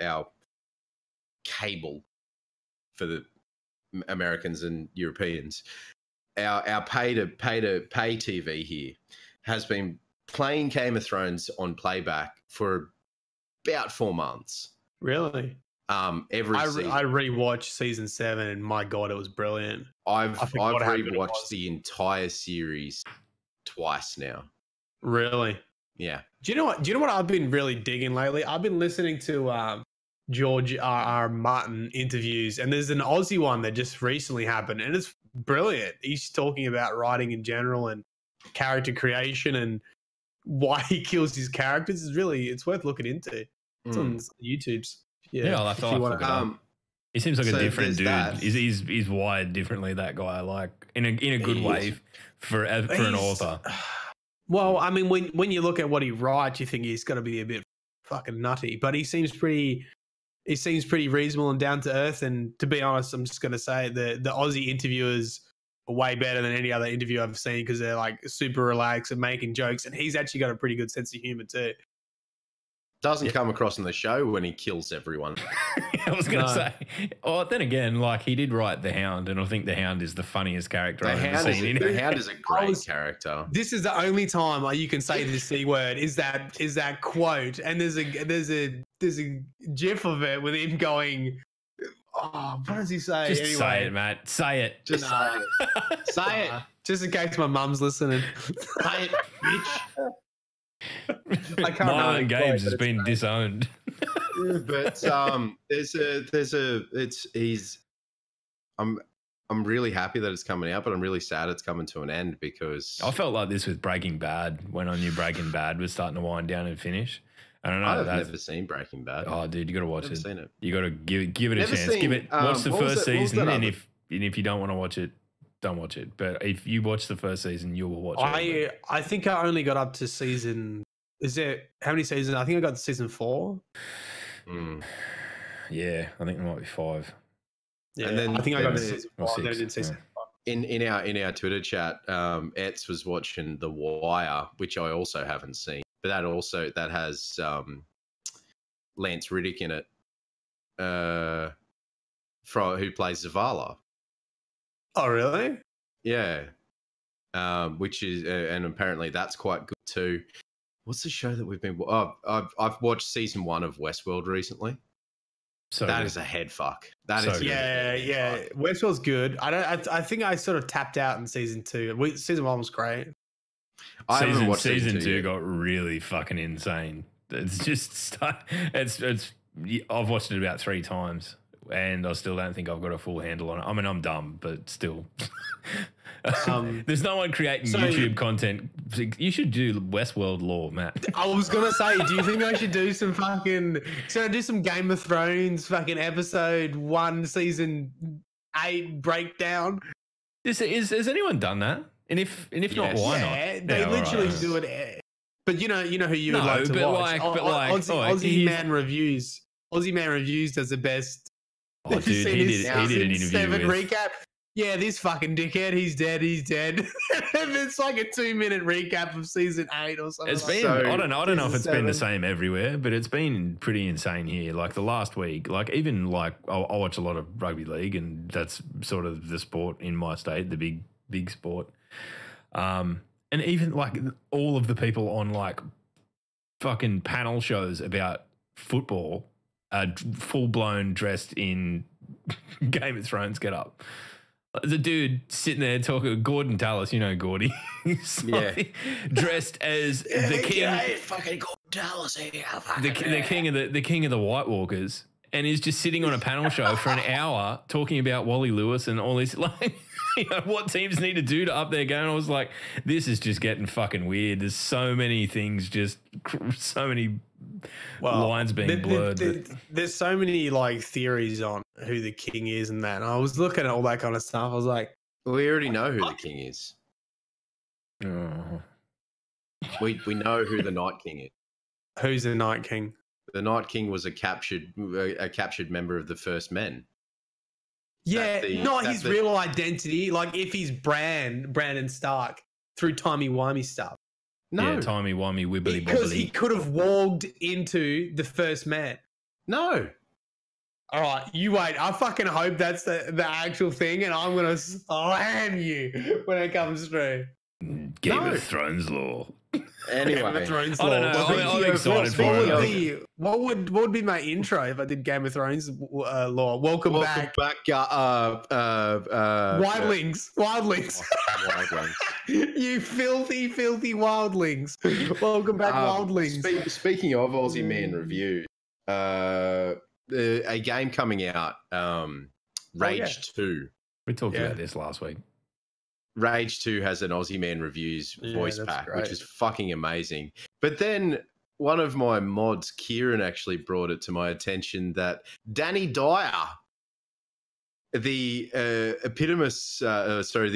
our cable for the Americans and Europeans, our pay TV here has been playing Game of Thrones on playback for about 4 months. Really? Every season. I rewatched season 7, and my god, it was brilliant. I've rewatched the entire series twice now. Really? Yeah. Do you know what I've been really digging lately? I've been listening to George R.R. Martin interviews, and there's an Aussie one that just recently happened, and it's brilliant. He's talking about writing in general and character creation and why he kills his characters. It's worth looking into. It's on YouTube's. Yeah, I'll have to look it up. He seems like a So different there's dude. that. He's wired differently. That guy, like in a good He way is. for an He's- author. Well, I mean, when you look at what he writes, you think he's got to be a bit fucking nutty, but he seems pretty reasonable and down to earth. And to be honest, I'm just going to say the Aussie interviewers are way better than any other interview I've seen because they're like super relaxed and making jokes, and he's actually got a pretty good sense of humor too. Doesn't come across in the show when he kills everyone. I was going to No. say. Oh, then again, like he did write the Hound, and I think the Hound is the funniest character The I've ever Hound, is, seen. the Hound is a great was- character. This is the only time you can say the C word is that quote, and there's a gif of it with him going, oh, what does he say? Just anyway, say it, Matt. Say it. Just say it. Say it. just in case my mum's listening. Say it, bitch. I can't remember Marlon the Games quote, has but been it's disowned. But I'm really happy that it's coming out, but I'm really sad it's coming to an end because I felt like this with Breaking Bad when I knew Breaking Bad was starting to wind down and finish. I don't know. I've that's- never seen Breaking Bad. Oh, dude, you got to watch Never it. seen it. You got to give it a Never chance. seen, Give it. Watch the what was first that- what was season, that and other- if you don't want to watch it, don't watch it. But if you watch the first season, you will watch it. I think I only got up to season. Is there how many seasons? I think I got to season 4. Mm. Yeah, I think there might be 5. Yeah, And then- I think I got to then season or 4. Then I 6, did season In our Twitter chat, Etz was watching The Wire, which I also haven't seen, but that has Lance Riddick in it, who plays Zavala. Oh, really? Yeah, which is and apparently that's quite good too. What's the show that we've been? I've watched season 1 of Westworld recently. So That is a head fuck. That So is good. Yeah. Westworld's good. I think I sort of tapped out in season 2. Season 1 was great. I haven't season watched season 2 yet. got really fucking insane. It's just it's I've watched it about 3 times. And I still don't think I've got a full handle on it. I mean, I'm dumb, but still. There's no one creating so- YouTube content. You should do Westworld lore, Matt. I was gonna say, do you think I should do some Game of Thrones fucking episode 1 season 8 breakdown? Has anyone done that? And if not, Yes. why Yeah, not? they Yeah, all literally right. do it. But you know who you would No, like to but watch. like- Aussie, all right, Aussie he's- Man Reviews. Aussie Man Reviews does the best. Oh, Have you dude, seen he his did an season interview 7 with. recap. Yeah, this fucking dickhead, he's dead. It's like a 2-minute recap of season 8 or something. It's like been. So- I don't know if season it's been the 7. same everywhere, but it's been pretty insane here. Like the last week, like even like I watch a lot of rugby league, and that's sort of the sport in my state, the big sport. And even like all of the people on like fucking panel shows about football are full blown dressed in Game of Thrones get up. There's a dude sitting there talking, Gordon Tallis, you know Gordy, Yeah. dressed as the king, fucking Dallas here. the king of the White Walkers, and is just sitting on a panel show for an hour talking about Wally Lewis and all this, like, you know, what teams need to do to up their game. I was like, this is just getting fucking weird. There's so many things, just so many lines being blurred. There's so many like theories on who the king is and that. And I was looking at all that kind of stuff. I was like, We already know who the king is. Oh. We know who the Night King is. who's the Night King? The Night King was a captured member of the First Men. Yeah, not that's his the- real identity. Like if he's Brandon Stark through timey-wimey stuff. No, Yeah, timey-wimey, wibbly Because he bobbly. could have walked into the First Man. no. All right, you wait. I fucking hope that's the actual thing, and I'm gonna slam you when it comes through. Game No. of Thrones lore. Anyway, Game of Thrones I don't lore. know. Well, I'm excited for what it. would be what would be my intro if I did Game of Thrones lore? Welcome back, wildlings, wildlings. Wildlings. You filthy wildlings. Welcome back, wildlings. Speaking of Aussie Man review, a game coming out, Rage 2. We talked Yeah. about this last week. Rage 2 has an Aussie Man Reviews Yeah, voice that's pack, great. which is fucking amazing. But then one of my mods, Kieran, actually brought it to my attention that Danny Dyer the the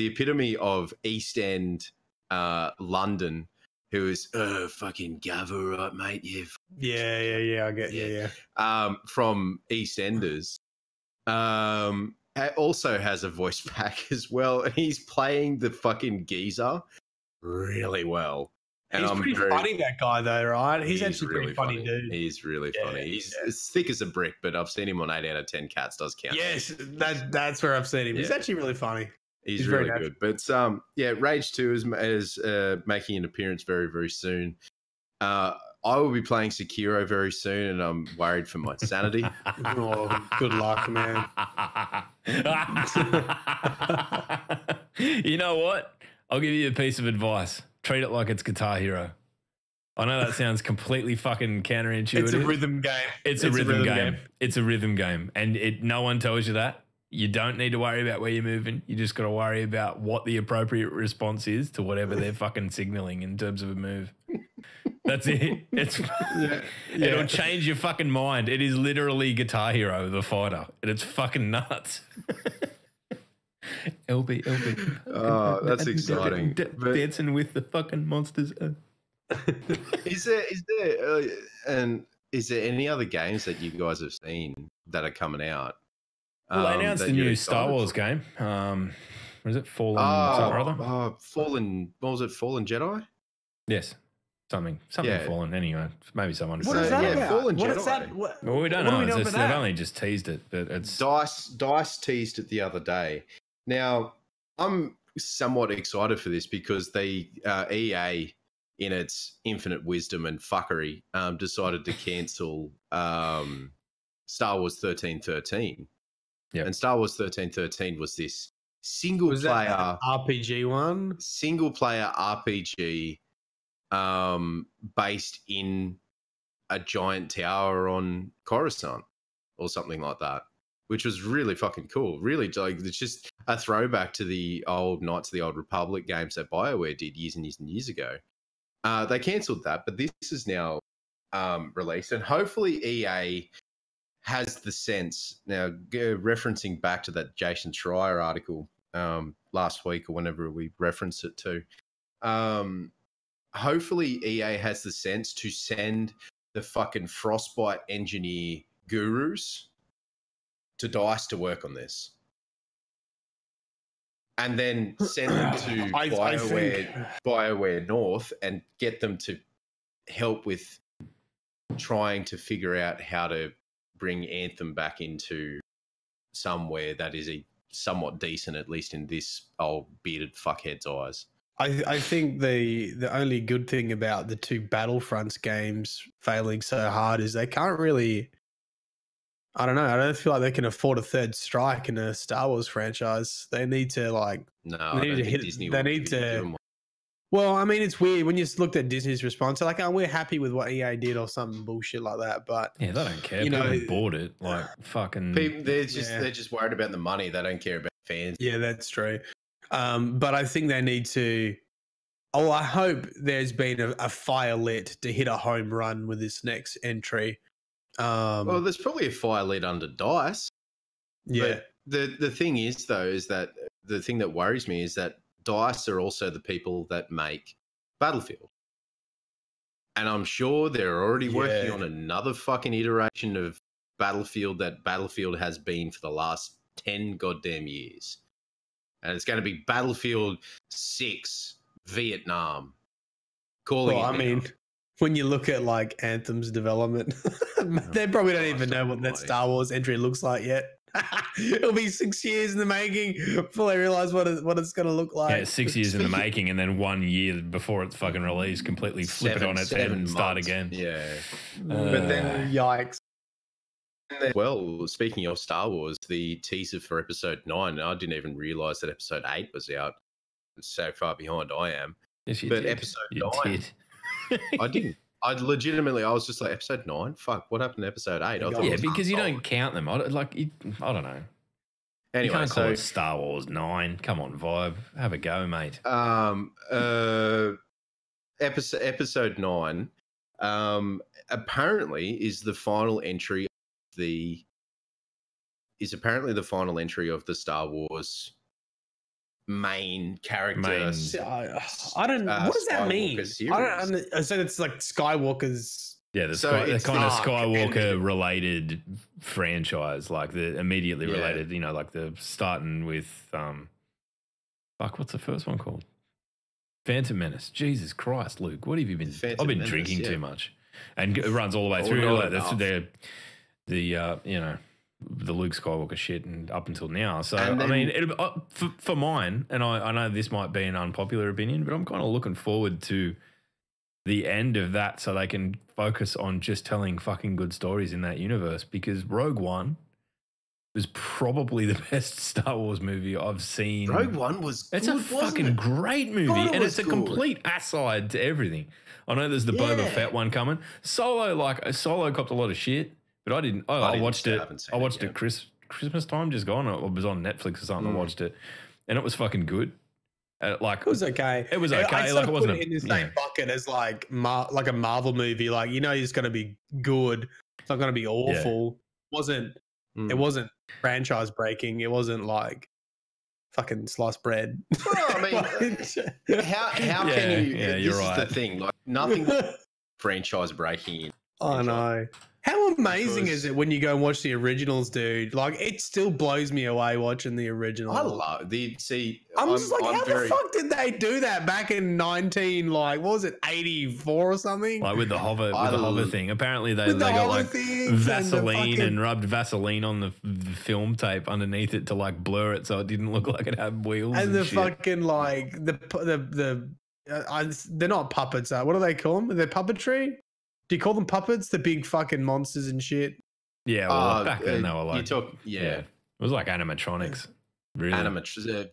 epitome of East End London, who is fucking Gavin, right, mate? Yeah. I get yeah. From EastEnders. Also has a voice pack as well, and he's playing the fucking geezer really well. And He's pretty funny, that guy, though, right? He's actually really pretty funny, dude. He's really funny. He's as thick as a brick, but I've seen him on 8 out of 10 Cats Does Count. Yes, that's where I've seen him. He's actually really funny. He's really good. But Rage 2 is making an appearance very, very soon. I will be playing Sekiro very soon, and I'm worried for my sanity. Oh, good luck, man. You know what? I'll give you a piece of advice. Treat it like it's Guitar Hero. I know that sounds completely fucking counterintuitive. It's a rhythm game. It's a rhythm game. It's a rhythm game. And no one tells you that. You don't need to worry about where you're moving. You just got to worry about what the appropriate response is to whatever they're fucking signaling in terms of a move. That's it. It'll change your fucking mind. It is literally Guitar Hero, the fighter. And it's fucking nuts. LB. Oh, that's exciting. Dancing with the fucking monsters. Is there any other games that you guys have seen that are coming out? Well, they announced the new Star Wars game. Was it Fallen? Fallen. What was it? Fallen Jedi? Yes. Something Fallen. Anyway, maybe someone. What is that about? Fallen What Jedi. is that? Well, we don't know. They've only just teased it, but it's Dice teased it the other day. Now, I'm somewhat excited for this because they EA, in its infinite wisdom and fuckery, decided to cancel Star Wars 1313. Yeah, and Star Wars 1313 was this single player RPG one, RPG, based in a giant tower on Coruscant or something like that, which was really fucking cool. Really, like, it's just a throwback to the old Knights of the Old Republic games that BioWare did years and years and years ago. They cancelled that, but this is now released, and hopefully EA has the sense now. Referencing back to that Jason Schreier article last week or whenever we referenced it to, hopefully EA has the sense to send the fucking Frostbite engineer gurus to DICE to work on this, and then send them to BioWare North and get them to help with trying to figure out how to bring Anthem back into somewhere that is a somewhat decent, at least in this old bearded fuckhead's eyes. I think the only good thing about the two Battlefronts games failing so hard is they can't really. I don't know. I don't feel like they can afford a third strike in a Star Wars franchise. They need to Disney. They need to. Well, I mean, it's weird when you looked at Disney's response. They're like, "Oh, we're happy with what EA did," or some bullshit like that. But yeah, they don't care. People bought it, like fucking. They're just worried about the money. They don't care about fans. Yeah, that's true. But I think they need to. Oh, I hope there's been a fire lit to hit a home run with this next entry. Well, there's probably a fire lit under DICE. Yeah. But the thing is, though, is that the thing that worries me is that DICE are also the people that make Battlefield. And I'm sure they're already working on another fucking iteration of Battlefield that Battlefield has been for the last 10 goddamn years. And it's going to be Battlefield 6 Vietnam. When you look at like Anthem's development, they probably don't even know what that Star Wars entry looks like yet. It'll be 6 years in the making before they realize what it's going to look like. Yeah, 6 years in the making, and then 1 year before it's fucking released, completely flip it on its head and start again. Yeah. But then, yikes. Well, speaking of Star Wars, the teaser for Episode 9, I didn't even realize that Episode 8 was out. So far behind I am. Yes, you but did. Episode you 9, did. I didn't. I was just like, Episode 9? Fuck, what happened to Episode 8? Because you don't count them. I don't know. Anyway, you can't call it Star Wars 9. Come on, Vibe. Have a go, mate. Episode 9 apparently is the final entry of the is apparently the final entry of the Star Wars main character. I don't. What does that Skywalker mean? series. I don't. So it's like Skywalker's. Yeah, the So the it's kind of arc Skywalker related franchise, like the immediately Yeah. related, like the starting with what's the first one called? Phantom Menace. Jesus Christ, Luke, what have you been? Phantom I've been Menace, drinking yeah. too much, and it runs all the way Oh, through. not Like that's enough. the Luke Skywalker shit, and up until now. So And I then- mean, for mine, and I know this might be an unpopular opinion, but I'm kind of looking forward to the end of that so they can focus on just telling fucking good stories in that universe, because Rogue One was probably the best Star Wars movie I've seen. Rogue One was It's good, a wasn't fucking it? great movie, God, it and was it's a good. complete aside to everything. I know there's the Boba Yeah. Fett one coming. Solo copped a lot of shit, but I didn't. I didn't watched see it, it. haven't seen I it watched yet. it Christmas time just gone. It was on Netflix or something. I watched it, and it was fucking good. It was okay. It was I okay, sort like, of it wasn't put a- in the same yeah. bucket as like a Marvel movie. Like it's going to be good. It's not going to be awful. It wasn't franchise breaking. It wasn't like fucking sliced bread. Well, I mean, how Yeah, can you? yeah, this you're is right. the thing. Like nothing franchise breaking. I know. How amazing Because- is it when you go and watch the originals, dude? Like, it still blows me away watching the originals. I love the see. I'm just like, how very, the fuck did they do that back in 84 or something? Like with the hover thing. Apparently they With the got hover like things and the Vaseline fucking- and rubbed Vaseline on the film tape underneath it to like blur it so it didn't look like it had wheels and, And the shit. fucking like they're not puppets. What do they call them? They're puppetry. Do you call them puppets? The big fucking monsters and shit. Yeah, well, back then they were like you talk, it was like animatronics. Really.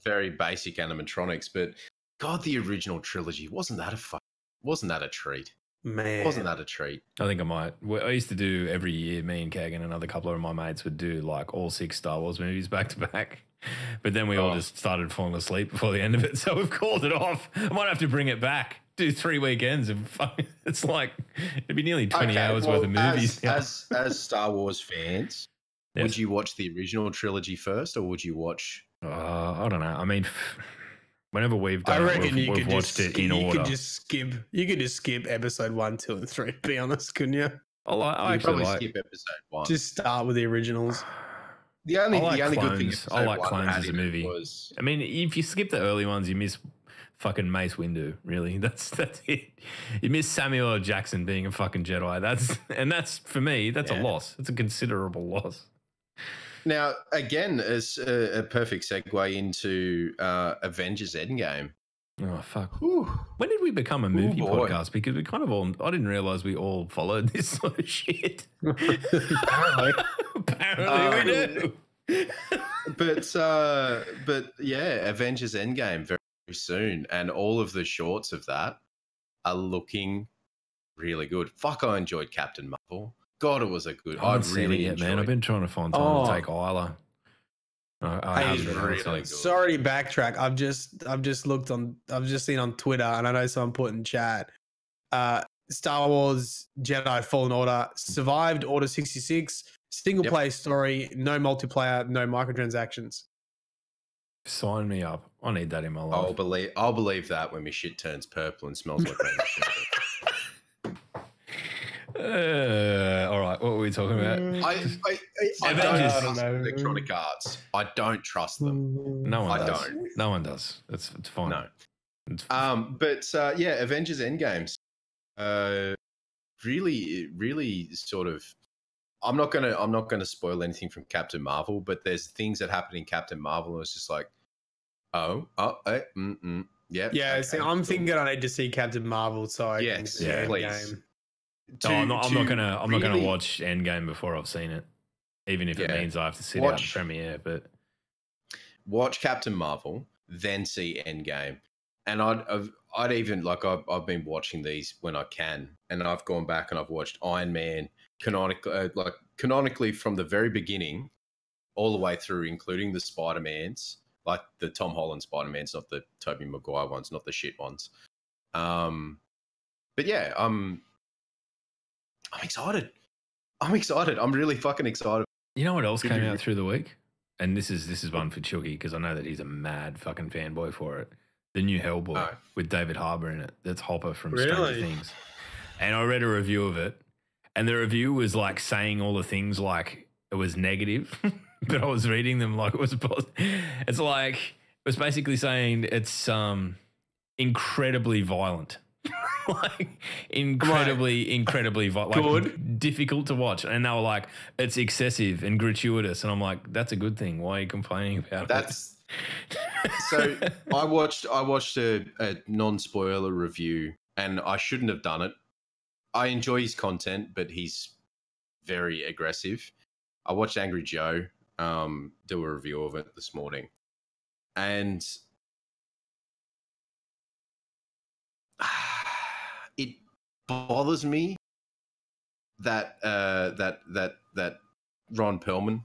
very basic animatronics, but God, the original trilogy wasn't that a treat? Man, Wasn't that a treat? I think I might. I used to do every year, me and Cayde and another couple of my mates would do like all 6 Star Wars movies back to back. But then we all just started falling asleep before the end of it. So we've called it off. I might have to bring it back. Do 3 weekends. And it's like, it'd be nearly 20 hours worth of movies. As Star Wars fans, Yes. would you watch the original trilogy first, or would you watch? I don't know. I mean, whenever we've I done it, reckon you we've could watched just it in you order. could just skip. You could just skip episode 1, 2, and 3. Be honest, couldn't you? I You actually probably like. skip episode 1. Just start with the originals. the only I like good thing. Clones. I like episode 1 Clones had as a in it movie. was I mean, if you skip the early ones, you miss fucking Mace Windu. Really, that's it. You miss Samuel L. Jackson being a fucking Jedi. That's for me. That's a loss. It's a considerable loss. now again as a perfect segue into Avengers Endgame. Oh fuck! Whew. When did we become a movie boy. podcast? Because we kind of all—I didn't realize we all followed this sort of shit. Apparently. Apparently, we do. But yeah, Avengers Endgame very soon, and all of the shorts of that are looking really good. Fuck, I enjoyed Captain Marvel. God, it was a good. I haven't seen it yet, man. I've been trying to find time to take Isla. I Hey, haven't been really able to. good. Sorry to backtrack. I've just looked on. I've just seen on Twitter, and I know someone put in chat. Star Wars Jedi Fallen Order survived Order 66. Single player story, no multiplayer, no microtransactions. Sign me up. I need that in my I'll life. believe that when my shit turns purple and smells like rain. All right, what were we talking about? I Avengers. don't I don't trust know. Electronic Arts. I don't trust them. No one I does. don't. No one does. It's fine. No. It's, But yeah, Avengers Endgames. Really sort of. I'm not gonna spoil anything from Captain Marvel, but there's things that happen in Captain Marvel, and it's just like, yeah. Yeah, okay, see, I'm cool. thinking I need to see Captain Marvel, so I can Yes, see yeah, please. Endgame. no, I'm not gonna really watch Endgame before I've seen it, even if it Yeah. means I have to sit out the Watch- premiere. But watch Captain Marvel, then see Endgame. And I'd even like I've been watching these when I can, and I've gone back and I've watched Iron Man canonically from the very beginning, all the way through, including the Spider-Mans, like the Tom Holland Spider-Mans, not the Tobey Maguire ones, not the shit ones. But yeah, I'm excited. I'm really fucking excited. You know what else came out through the week? And this is one for Chucky because I know that he's a mad fucking fanboy for it. The new Hellboy with David Harbour in it. That's Hopper from Stranger Things. And I read a review of it, and the review was like saying all the things like it was negative, but I was reading them like it was positive. It's like it was basically saying it's incredibly violent. Like incredibly violent, like difficult to watch. And they were like, it's excessive and gratuitous. And I'm like, that's a good thing. Why are you complaining about it? So I watched a non-spoiler review, and I shouldn't have done it. I enjoy his content, but he's very aggressive. I watched Angry Joe do a review of it this morning, and it bothers me that that Ron Perlman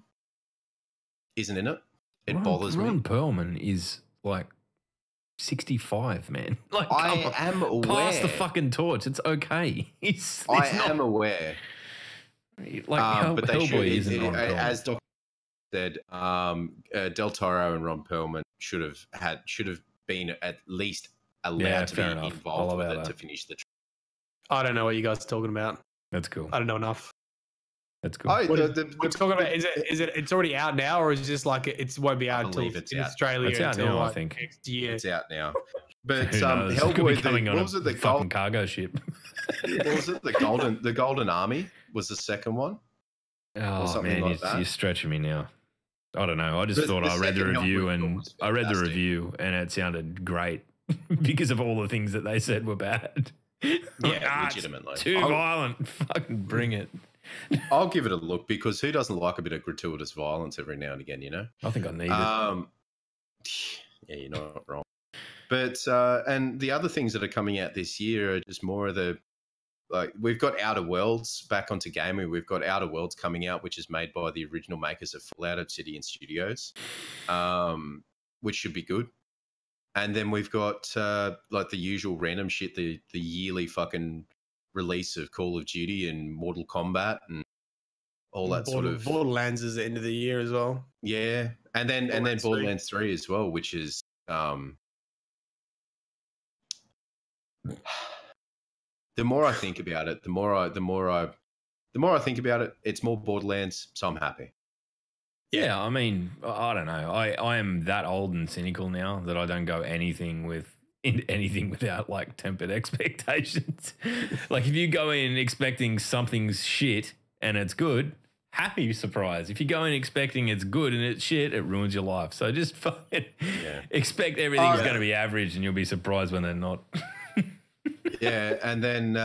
isn't in it. It bothers me. Ron Perlman is like 65, man. Like I am aware. Pass the fucking torch. It's okay. I am aware. Like but they should, isn't Ron Perlman. As Doc said, Del Toro and Ron Perlman should have been at least allowed to be involved with it to finish the. I don't know what you guys are talking about. That's cool. I don't know enough. That's cool. What are you talking about? Is it? It's already out now, or is it just like it won't be out until in Australia? It's out now, like I think. Next year. It's out now. But Hellboy coming on a fucking cargo ship. What was it? The Golden Army was the second one. Oh man, you're stretching me now. I don't know. I just thought I read the review and it sounded great because of all the things that they said were bad. Yeah, legitimately. Too violent. Fucking bring it. I'll give it a look because who doesn't like a bit of gratuitous violence every now and again, you know? I think I need it. Yeah, you're not wrong. But, and the other things that are coming out this year are just more of the, like, we've got Outer Worlds back onto gaming. We've got Outer Worlds coming out, which is made by the original makers of Fallout Obsidian Studios, which should be good. And then we've got like the usual random shit, the yearly fucking release of Call of Duty and Mortal Kombat and all that sort of. Borderlands is the end of the year as well. Yeah, and then Borderlands 3 as well, which is the more I think about it, the more I think about it, it's more Borderlands, so I'm happy. Yeah, I mean, I don't know. I am that old and cynical now that I don't go anything without like tempered expectations. Like if you go in expecting something's shit and it's good, happy surprise. If you go in expecting it's good and it's shit, it ruins your life. So just fucking expect everything's going to be average and you'll be surprised when they're not. Yeah, and then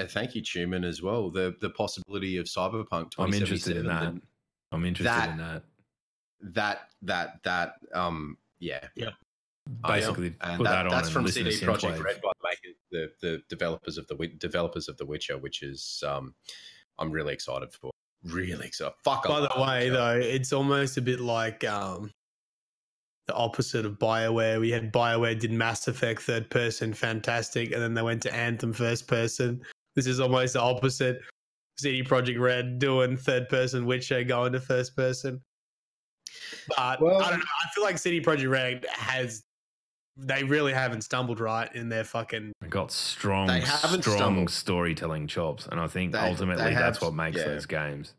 thank you, Tuman, as well. The possibility of Cyberpunk 2077. I'm interested in that. Yeah. Basically, put that on. That's and from listen CD to Projekt Synthwave. Red, by the developers of The Witcher, which is I'm really excited for. Really excited. Fuck. By the way, though, it's almost a bit like the opposite of BioWare. We had BioWare did Mass Effect third person, fantastic, and then they went to Anthem first person. This is almost the opposite. CD Projekt Red doing third person, Witcher going to first person. But I don't know. I feel like CD Projekt Red they really haven't stumbled right in their fucking. They got strong storytelling chops, and I think ultimately that's what makes those games.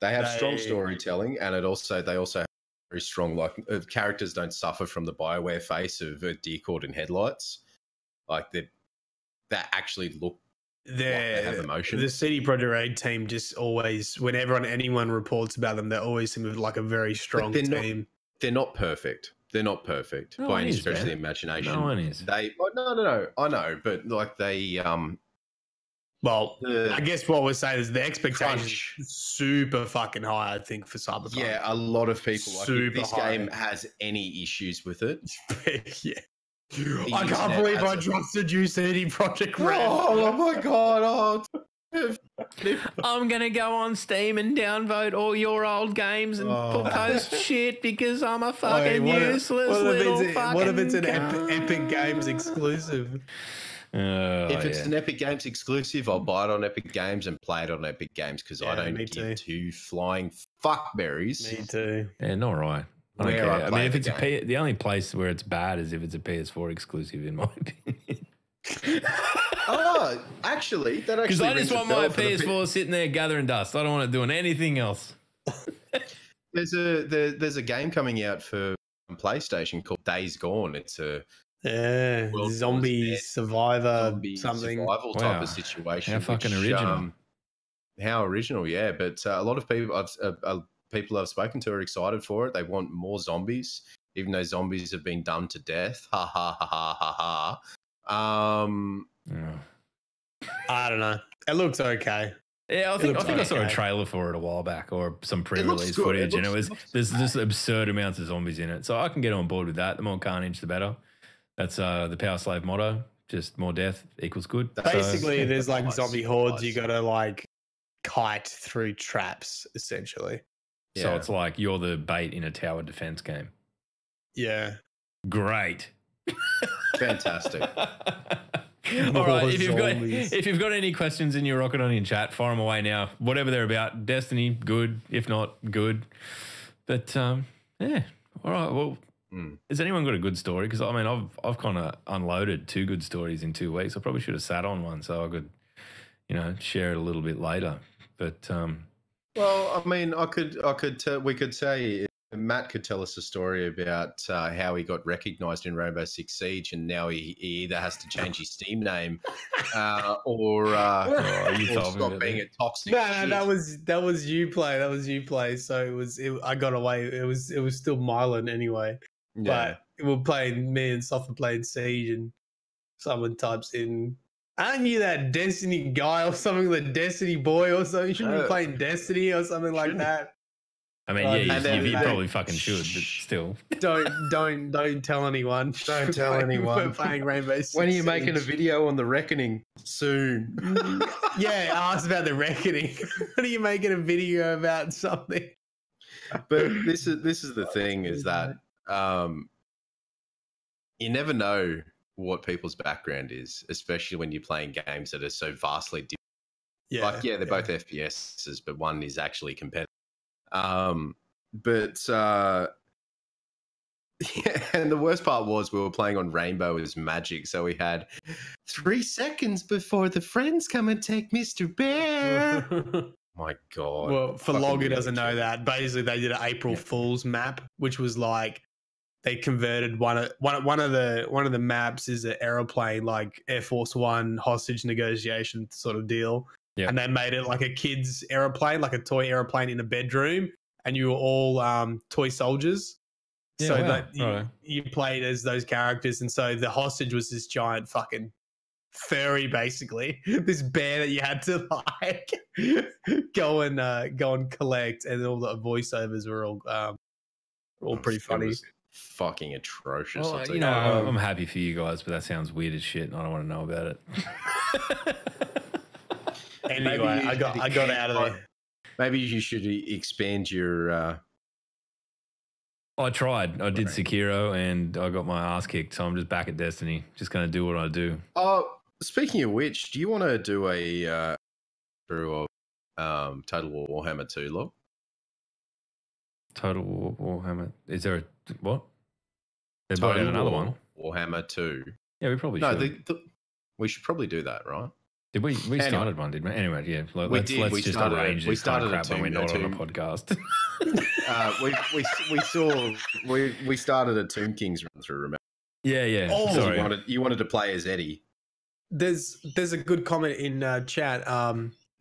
They have strong storytelling, and they also have very strong, like characters don't suffer from the BioWare face of a deer caught in headlights. Like they actually look. They have emotion. The CD Projekt Red team just always, whenever anyone reports about them, they always seem like a very strong team. They're not perfect. They're not perfect by any stretch of the imagination. No one is. No. I know, but like they. Well, I guess what we're saying is the expectations super fucking high. I think for Cyberpunk. Yeah, a lot of people. Like, if this game has any issues with it, yeah. I can't believe I trusted you, CD Projekt Red. Oh my god! I'm gonna go on Steam and downvote all your old games and post shit because I'm a fucking useless little fucking. What if it's an Epic Games exclusive? If it's an Epic Games exclusive, I'll buy it on Epic Games and play it on Epic Games because I don't me give too. two flying fuckberries. Me too. Yeah, not right. I don't Where care. I I mean, play if the it's game. the only place where it's bad is if it's a PS4 exclusive, in my opinion. Oh, actually, that actually Because I rings just a want bell my for the PS4 sitting there gathering dust. I don't want it doing anything else. There's a game coming out for PlayStation called Days Gone. It's a Yeah, World War's zombie Dead, survivor zombie something. survival type Wow. of situation. How fucking which, original. how original, yeah. But a lot of people I've spoken to are excited for it. They want more zombies, even though zombies have been done to death. Ha ha ha ha ha ha. Yeah. I don't know. It looks okay. Yeah, I think looks I saw a okay. trailer for it a while back, or some looks pre-release good. footage, and Looks there's just absurd amounts of zombies in it. So I can get on board with that. The more carnage, the better. That's the Power Slave motto. Just more death equals good. Basically, So- there's like Nice, zombie hordes. You nice. got to like kite through traps, essentially. So Yeah. it's like you're the bait in a tower defense game. Yeah. Great. Fantastic. All right. More If zombies. you've got any questions in your Rocket Onion chat, fire them away now. Whatever they're about. Destiny, good. If not, good. But yeah. All right. Well, has anyone got a good story? Because I mean, I've kind of unloaded 2 good stories in 2 weeks. I probably should have sat on one so I could, share it a little bit later. But Well, I mean, we could say Matt could tell us a story about how he got recognised in Rainbow Six Siege, and now he either has to change his Steam name or you or told me stop about being that. a toxic. No, shit. that was you play. That was you play. So I got away. It was still Mylan anyway. Yeah. But we're playing. Me and Soft were playing Siege, and someone types in, "Aren't you that Destiny guy or something? The Destiny boy or something? You shouldn't be playing Destiny or something like Shouldn't. that." I mean, Oh, yeah, and then you they- probably fucking should, but still. Don't tell anyone. Don't tell anyone. We're playing Rainbow Six When are you making a Siege. video on the Reckoning? Soon. Yeah, ask about the reckoning. When are you making a video about something? But this is the thing is that you never know what people's background is, especially when you're playing games that are so vastly different. Yeah, Like, yeah, they're both FPSs, but one is actually competitive. Yeah, and the worst part was we were playing on Rainbow as Magic, so we had 3 seconds before the friends come and take Mr. Bear. My God. Well, for Fucking Log who doesn't know ridiculous. that, basically they did an April Fool's map, which was like they converted one of the maps is an aeroplane, like Air Force One hostage negotiation sort of deal. Yeah. And they made it like a kid's aeroplane, like a toy aeroplane in a bedroom, and you were all toy soldiers. Yeah, So wow. that Righto. you played as those characters, and so the hostage was this giant fucking furry, basically this bear that you had to like go and collect, and all the voiceovers were all pretty It funny. was fucking atrocious. Well, I'll tell you know, what. I'm happy for you guys, but that sounds weird as shit, and I don't want to know about it. Anyway, Maybe I got out of there. Maybe you should expand your. I tried. I did Right. Sekiro, and I got my ass kicked, so I'm just back at Destiny. Just going to do what I do. Oh, speaking of which, do you want to do a through of Total War Warhammer 2 log? Total Warhammer. Is there a what? They brought out Total another War one. Warhammer 2. Yeah, we probably No, should. we should probably do that, right? Did we Anyway. started one, didn't we? Anyway, yeah. We Let's, did. let's We just started arrange it. We this kind of started crap when we're a not on a team. podcast. We started a Tomb Kings run through. Remember? yeah. Oh, Sorry. You wanted to play as Eddie. There's a good comment in chat.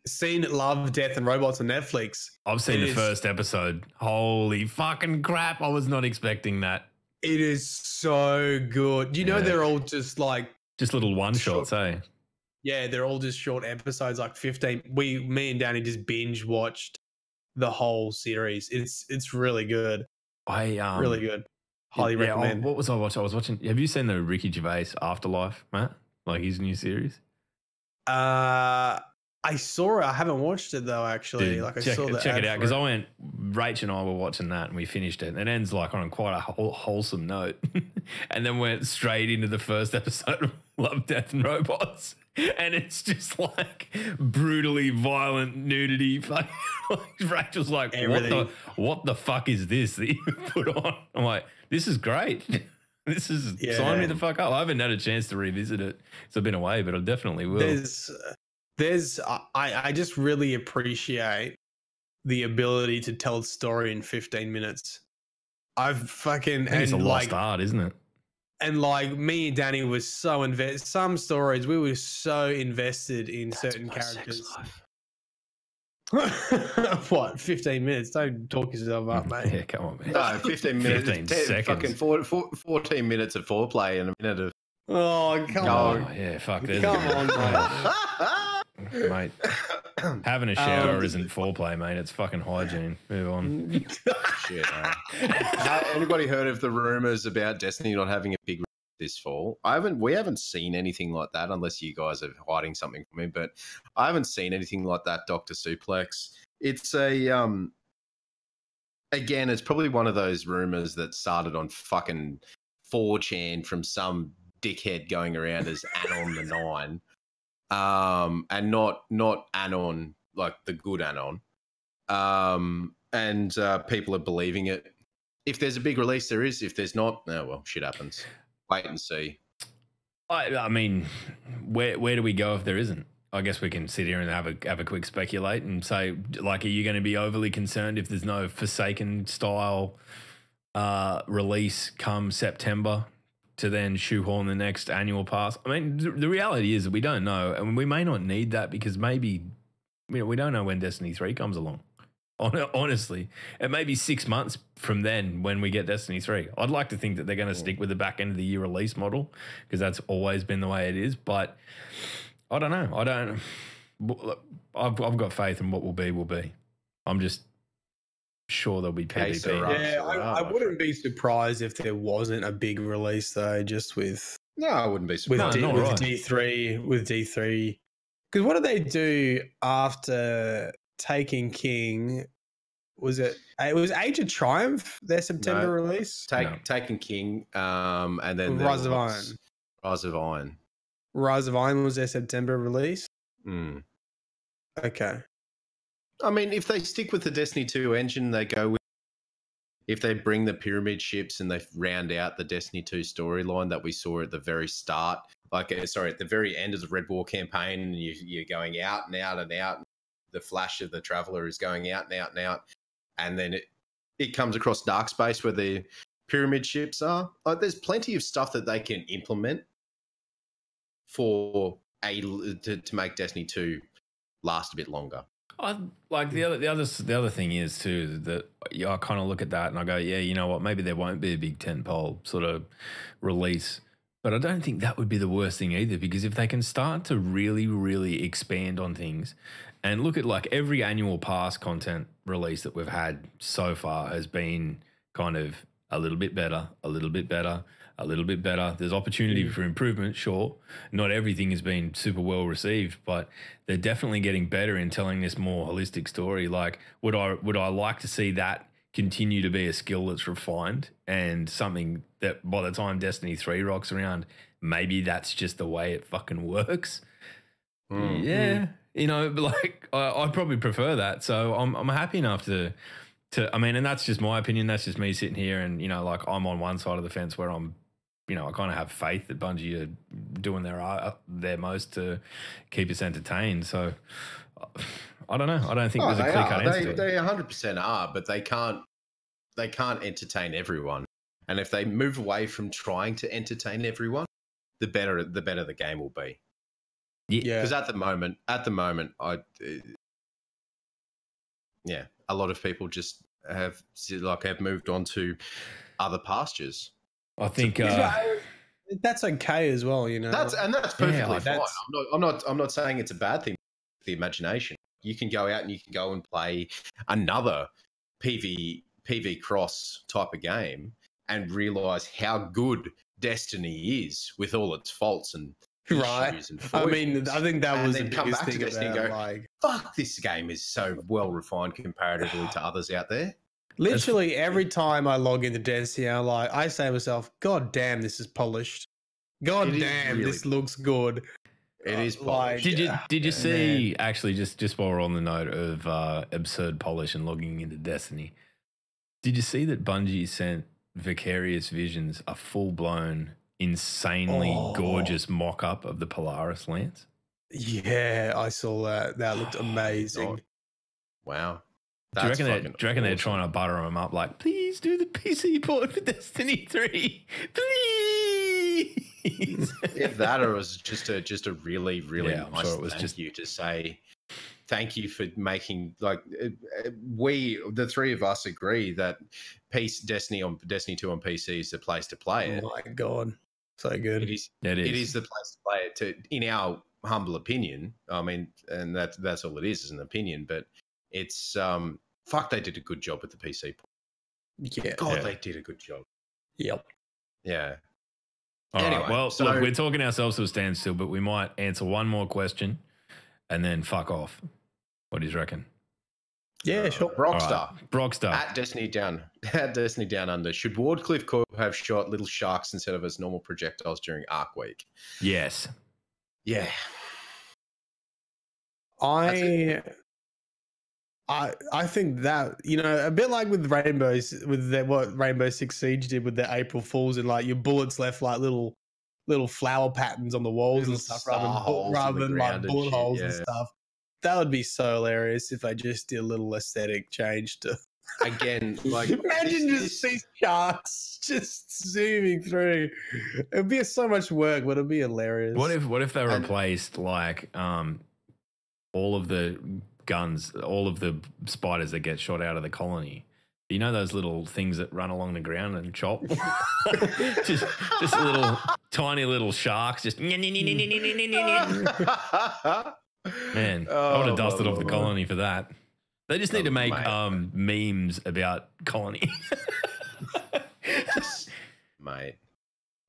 Seen Love, Death, and Robots on Netflix. I've seen It the is- first episode. Holy fucking crap. I was not expecting that. It is so good. You know, Yeah. they're all just like, Just little one shots, eh? yeah, they're all just short episodes, like 15. Me and Danny just binge watched the whole series. It's really good. I Really good. Highly yeah, recommend. what was I watching? I was watching. Have you seen the Ricky Gervais Afterlife, Matt? Like his new series? I saw it. I haven't watched it though. Actually, Dude, like I check, saw the check it ad out for because I went. Rach and I were watching that and we finished it. And it ends like on quite a wholesome note. and then went straight into the first episode of Love, Death and Robots. And it's just like brutally violent nudity. Like, Rachel's like, Everything. what the fuck is this that you put on? I'm like, this is great. This is sign me the fuck up. I haven't had a chance to revisit it. So I've been away, but I definitely will. I just really appreciate the ability to tell a story in 15 minutes. I've fucking, I think it's a and lost like, art, isn't it? and like me and Danny was so invested. Some stories we were so invested in certain characters. What, 15 minutes? Don't talk yourself up, mate. Yeah, come on, man. No, 15 minutes. 15 10, seconds. fucking 14 minutes of foreplay and a minute of. Oh, come Oh, on. yeah, fuck this. Come on, mate. Mate, having a shower isn't foreplay, mate. It's fucking hygiene. Move on. Shit. Anybody heard of the rumors about Destiny not having a big release this fall? We haven't seen anything like that, unless you guys are hiding something from me. But I haven't seen anything like that, Dr. Suplex. It's again, it's probably one of those rumors that started on fucking 4chan from some dickhead going around as Anon the Nine. And not Anon, like the good Anon. And people are believing it. If there's a big release, there is. If there's not, oh, well, shit happens. Wait and see. I mean, where do we go if there isn't? I guess we can sit here and have a quick speculate and say, like, are you going to be overly concerned if there's no Forsaken style release come September to then shoehorn the next annual pass? I mean, the reality is that we don't know, and we may not need that because maybe we don't know when Destiny 3 comes along. Honestly, it may be 6 months from then when we get Destiny 3. I'd like to think that they're going to stick with the back end of the year release model because that's always been the way it is. But I don't know. I've got faith in what will be will be. I'm just sure there'll be PvP. Yeah, I wouldn't be surprised if there wasn't a big release though. Just with No, I wouldn't be with, surprised. D3 with D3. Because what did they do after Taking King? Was it was Age of Triumph their September release? Taken King, and then Rise of Iron. Rise of Iron. Rise of Iron was their September release. Mm. Okay. I mean, if they stick with the Destiny 2 engine, they go with. If they bring the pyramid ships and they round out the Destiny 2 storyline that we saw at the very start, at the very end of the Red War campaign, and you're going out and out and out. The flash of the Traveler is going out and out and out, and then it comes across dark space where the pyramid ships are. Like, there's plenty of stuff that they can implement to make Destiny 2 last a bit longer. I like the other thing is too that I kind of look at that and I go, yeah, you know what? Maybe there won't be a big tentpole sort of release, but I don't think that would be the worst thing either, because if they can start to really, really expand on things, and look at like every annual pass content release that we've had so far has been kind of a little bit better, a little bit better, a little bit better. There's opportunity for improvement, sure. Not everything has been super well received, but they're definitely getting better in telling this more holistic story. Like, would I like to see that continue to be a skill that's refined and something that by the time Destiny 3 rocks around, maybe that's just the way it fucking works? Yeah. You know, like I'd probably prefer that. So I'm happy enough to I mean, and that's just my opinion. That's just me sitting here and, you know, like I'm on one side of the fence where I'm, you know, I kind of have faith that Bungie are doing their most to keep us entertained. So I don't know. I don't think there's a clear cut answer to it. They 100% are, but they can't entertain everyone. And if they move away from trying to entertain everyone, the better the game will be. Yeah. Because at the moment, a lot of people just have moved on to other pastures. I think that's okay as well, you know. That's perfectly like fine. I'm not saying it's a bad thing. The imagination. You can go out and you can go and play another PV cross type of game and realize how good Destiny is with all its faults and issues and I mean, I think that was the come biggest back to thing Destiny and about, go, like, fuck, this game is so well refined comparatively to others out there. Literally every time I log into Destiny, I say to myself, "God damn, this is polished. God It is damn, really this looks good." It is like- polished. Did you Yeah, see actually just while we're on the note of absurd polish and logging into Destiny? Did you see that Bungie sent Vicarious Visions a full blown, insanely gorgeous mock up of the Polaris lance? Yeah, I saw that. That looked amazing. Wow. Do you reckon, fucking they're awesome. trying to butter them up like, please do the PC port for Destiny 3? Please. If that or it was just a really, really Yeah, I'm nice sure it was thank just- you to say thank you for making we the three of us agree that Destiny 2 on PC is the place to play it. Oh my god, so good. It is. It is. It is the place to play it. In our humble opinion, I mean, and that's all it is an opinion. But it's fuck. They did a good job with the PC. Yeah. God, Yeah. they did a good job. Yep. Yeah. All right. Anyway, Well, so- look, we're talking ourselves to a standstill, but we might answer one more question and then fuck off. What do you reckon? Yeah, sure. Rockstar. All right. Brockstar. At Destiny Down Under, should Wardcliffe Corp have shot little sharks instead of as normal projectiles during Arc Week? Yes. Yeah. I think that, you know, a bit like with Rainbows, what Rainbow Six Siege did with the April Fools, and like your bullets left like little flower patterns on the walls Little and stuff, star holes rather in the than like ground and bullet shit, holes and yeah. stuff. That would be so hilarious if they just did a little aesthetic change to. Again, like Imagine this- just these sharks just zooming through. It'd be so much work, but it'd be hilarious. What if they And- replaced like all of the guns, all of the spiders that get shot out of the colony? You know those little things that run along the ground and chop? just little tiny little sharks just man, I would have dusted off the colony for that. They just need to make memes about colony. Mate.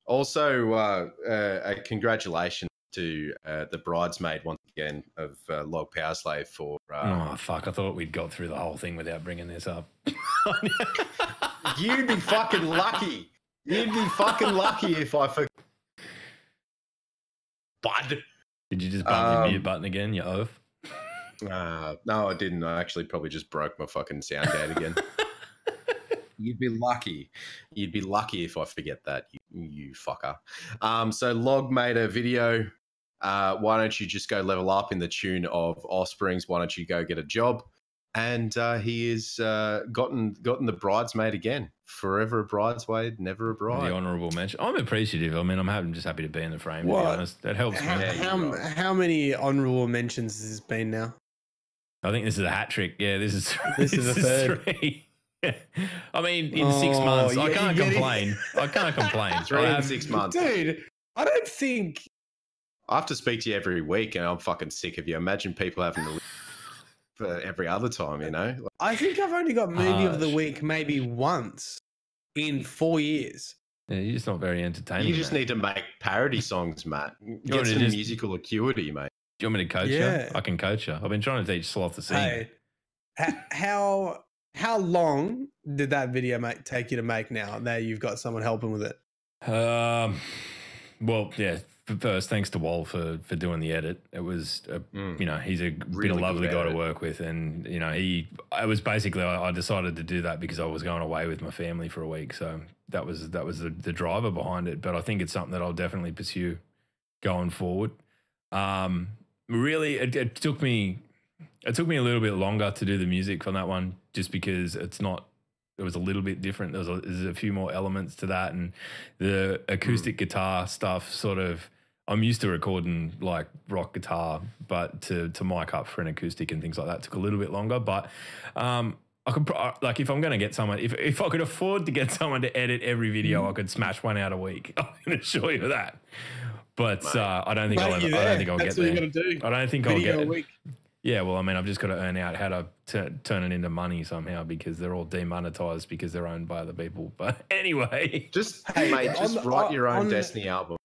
Also, a congratulations to the bridesmaid once again of Log Power Slave for. Oh fuck! I thought we'd got through the whole thing without bringing this up. You'd be fucking lucky. You'd be fucking lucky if I forgot. Bud. Did you just bump your mute button again? You oaf. No, I didn't. I actually probably just broke my fucking sound gate again. You'd be lucky. You'd be lucky if I forget that, you fucker. So Log made a video. Why don't you just go level up in the tune of Offsprings? Why don't you go get a job? And he has gotten the bridesmaid again. Forever a bridesmaid, never a bride. The honourable mention. I'm appreciative. I mean, I'm just happy to be in the frame. To What? be honest, that helps me. How many honourable mentions has this been now? I think this is a hat trick. Yeah, this is This is a third. 3. I mean, in 6 months, I yeah, can't you get it. complain. I can't complain. 3 I in have- 6 months. Dude, I don't think. I have to speak to you every week, and I'm fucking sick of you. Imagine people having to live for every other time, you know? I think I've only got movie of the Harsh. week maybe once in 4 years. Yeah, you're just not very entertaining. You just mate. need to make parody songs, Matt. want Get to some just- musical acuity, mate. Do you want me to coach Yeah. you? I can coach you. I've been trying to teach Sloth to sing. Hey, how long did that video take you to make now that you've got someone helping with it? Well, yeah. First, thanks to Wal for doing the edit. It was, you know, he's been Really a lovely good guy to edit. work with, and you know, I was basically I decided to do that because I was going away with my family for a week, so that was the driver behind it. But I think it's something that I'll definitely pursue going forward. Really, it took me a little bit longer to do the music on that one, just because it was a little bit different. There's a few more elements to that, and the acoustic guitar stuff sort of. I'm used to recording like rock guitar, but to mic up for an acoustic and things like that took a little bit longer. But I could like if I'm going to get someone, if I could afford to get someone to edit every video, I could smash one out a week. I can assure you that. But I don't think I'll get there. That's what you got to do. I don't think I'll Video get a week. Yeah, well, I mean, I've just got to earn out how to turn it into money somehow because they're all demonetized because they're owned by other people. But anyway, Just, Hey, mate, just on- write your own on- Destiny album.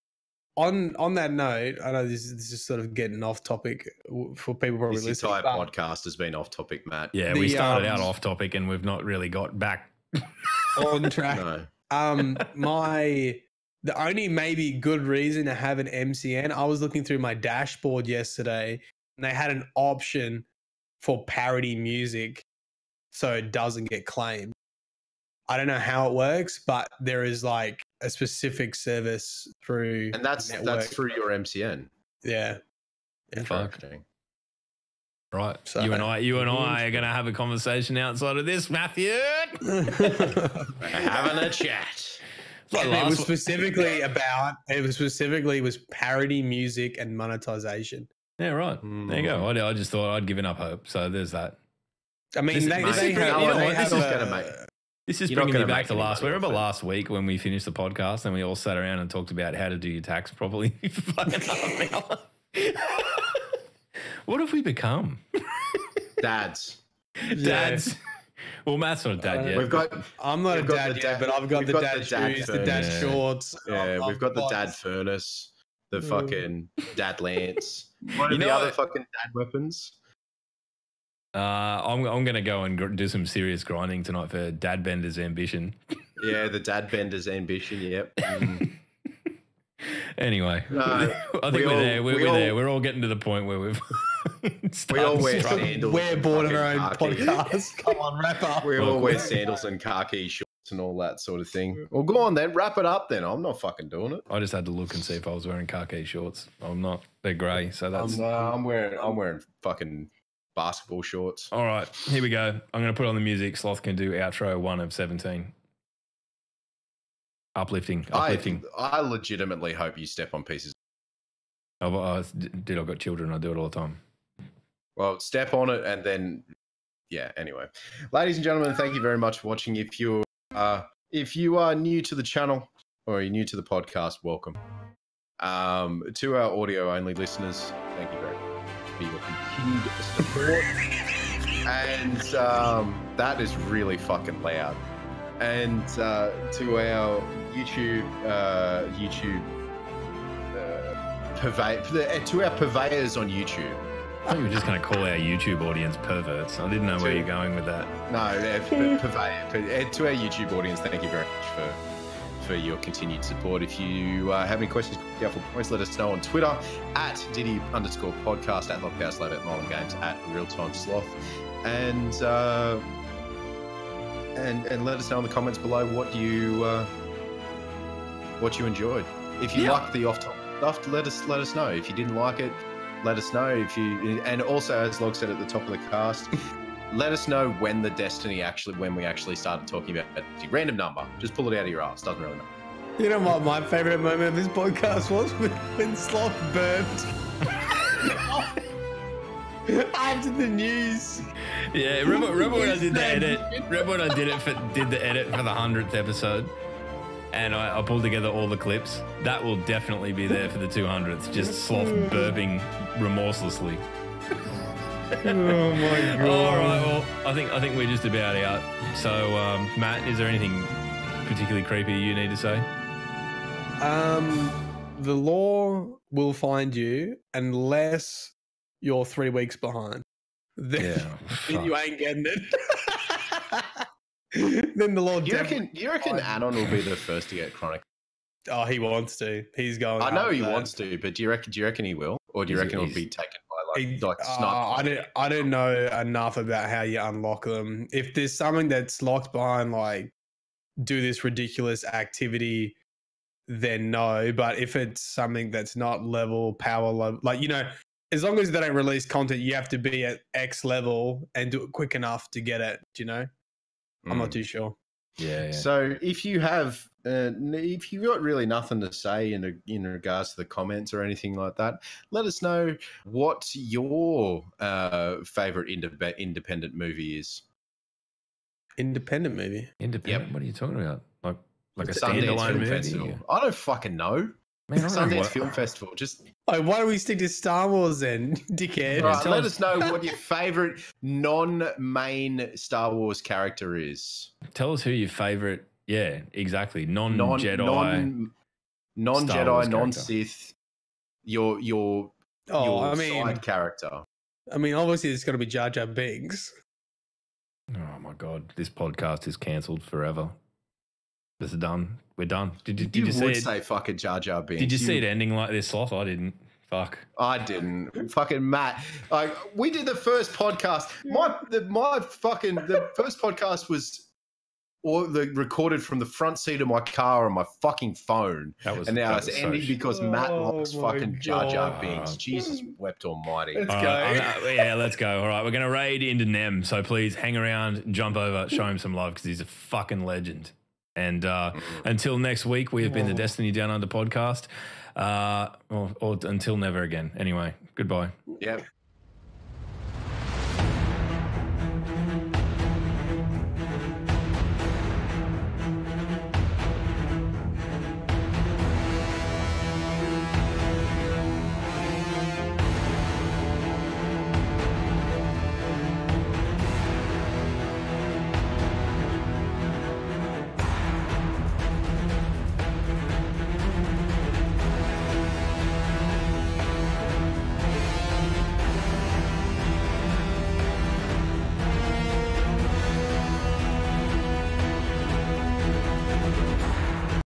on that note, I know this is sort of getting off topic for people probably This listening. entire podcast has been off topic, Matt. Yeah, we started out off topic and we've not really got back on track. No. The only maybe good reason to have an MCN, I was looking through my dashboard yesterday and they had an option for parody music so it doesn't get claimed. I don't know how it works, but there is like a specific service through, And that's through your MCN. yeah. Fuck. Interesting. Right. So- you and I are going to have a conversation outside of this, Matthew. Having a chat. Like And it was last- specifically was parody music and monetization. yeah, right. There you go. I just thought I'd given up hope. So there's that. I mean, This- they this is have, pretty- you know they what, have this is a- gonna make- This is You're not bringing me gonna back make to any last. money Remember off it. last week when we finished the podcast and we all sat around and talked about how to do your tax properly for fucking half an hour? What have we become? Dads. Dads. Well, Matt's not a dad yet. We've got I'm not a We've got dad the yet, dad- but I've got we've the got dad the dad shoes, the phone, dad yeah. shorts. we've got the dad box. furnace, the fucking dad lance. What are You the know other what? fucking dad weapons? I'm going to go and do some serious grinding tonight for Dad Bender's ambition. Yeah, the dad bender's ambition. Yep. Mm. Anyway, No, I think we we're all- there. we We're all- there. We're all getting to the point where we've We all wear started sandals. We're and bored of our own fucking khaki. podcast. Come on, wrap up. We all Well, wear sandals and khaki shorts and all that sort of thing. Well, go on then, wrap it up then. I'm not fucking doing it. I just had to look and see if I was wearing khaki shorts. I'm not. They're grey, so that's I'm wearing fucking basketball shorts. all right. Here we go. I'm going to put on the music. Sloth can do outro 1 of 17. Uplifting. I legitimately hope you step on pieces. I've got children. I do it all the time. Well, step on it and then, yeah. Anyway, ladies and gentlemen, thank you very much for watching. If you are new to the channel or you're new to the podcast, welcome. To our audio only listeners, thank you very much for your continued support. And that is really fucking loud. And to our YouTube to our purveyors on YouTube. I thought you were just going to call our YouTube audience perverts. I didn't know where you're going with that. No, to our YouTube audience, thank you very much for your continued support. If you have any questions, doubtful points, let us know on Twitter at Diddy_podcast, at LockHouse, at Marlon Games, at Realtime Sloth, and let us know in the comments below what you enjoyed. If you liked the off-topic stuff, let us know. If you didn't like it, let us know. And also, as Log said at the top of the cast, let us know when we actually started talking about it. Random number, just pull it out of your ass. Doesn't really matter. You know what my favorite moment of this podcast was when Sloth burped after the news. Yeah, remember when I did the edit? Remember when I did the edit for the 100th episode? And I pulled together all the clips. That will definitely be there for the 200th. Just Sloth burping remorselessly. Oh my god! All right, well, I think we're just about out. So, Matt, is there anything particularly creepy you need to say? The law will find you unless you're 3 weeks behind. Then, then you ain't getting it. Then the law. You reckon Anon will be the first to get chronic? Oh, he wants to. He's going. I know after he that. wants to, but do you reckon he will, or do you reckon it'll be taken by I don't know enough about how you unlock them. If there's something that's locked behind, like do this ridiculous activity, then no. But if it's something that's not power level, like as long as they don't release content, you have to be at X level and do it quick enough to get it. Do you know? I'm not too sure. Yeah. So if you have, if you've got really nothing to say in regards to the comments or anything like that, let us know what your favorite independent movie is. Independent movie. Independent? Yep. What are you talking about? Like a Sundance standalone Film movie? Festival. I don't fucking know. Man, I don't know Sundance what- Film Festival. Just Oh, why don't we stick to Star Wars then, dickhead? right, tell let us- us know what your favorite non-main Star Wars character is. Tell us who your favorite. Yeah, exactly. Non-Jedi. Star Wars non-Jedi, character. non-Sith, your side character. I mean, obviously it's got to be Jar Jar Binks. Oh my god, this podcast is cancelled forever. This is done. We're done. Did you see would it? say fucking Jar Jar Binks. Did you see it ending like this, Sloth? I didn't. Fuck. I didn't. Fucking Matt. Like, we did the first podcast. The first podcast was recorded from the front seat of my car on my fucking phone. And now it's ending because Matt loves fucking Jar Jar Binks. Jesus wept almighty. Let's go. Yeah, let's go. All right, we're going to raid into Nem. So please hang around, jump over, show him some love because he's a fucking legend. And until next week, we have been the Destiny Down Under podcast. Or until never again. Anyway, goodbye. Yep.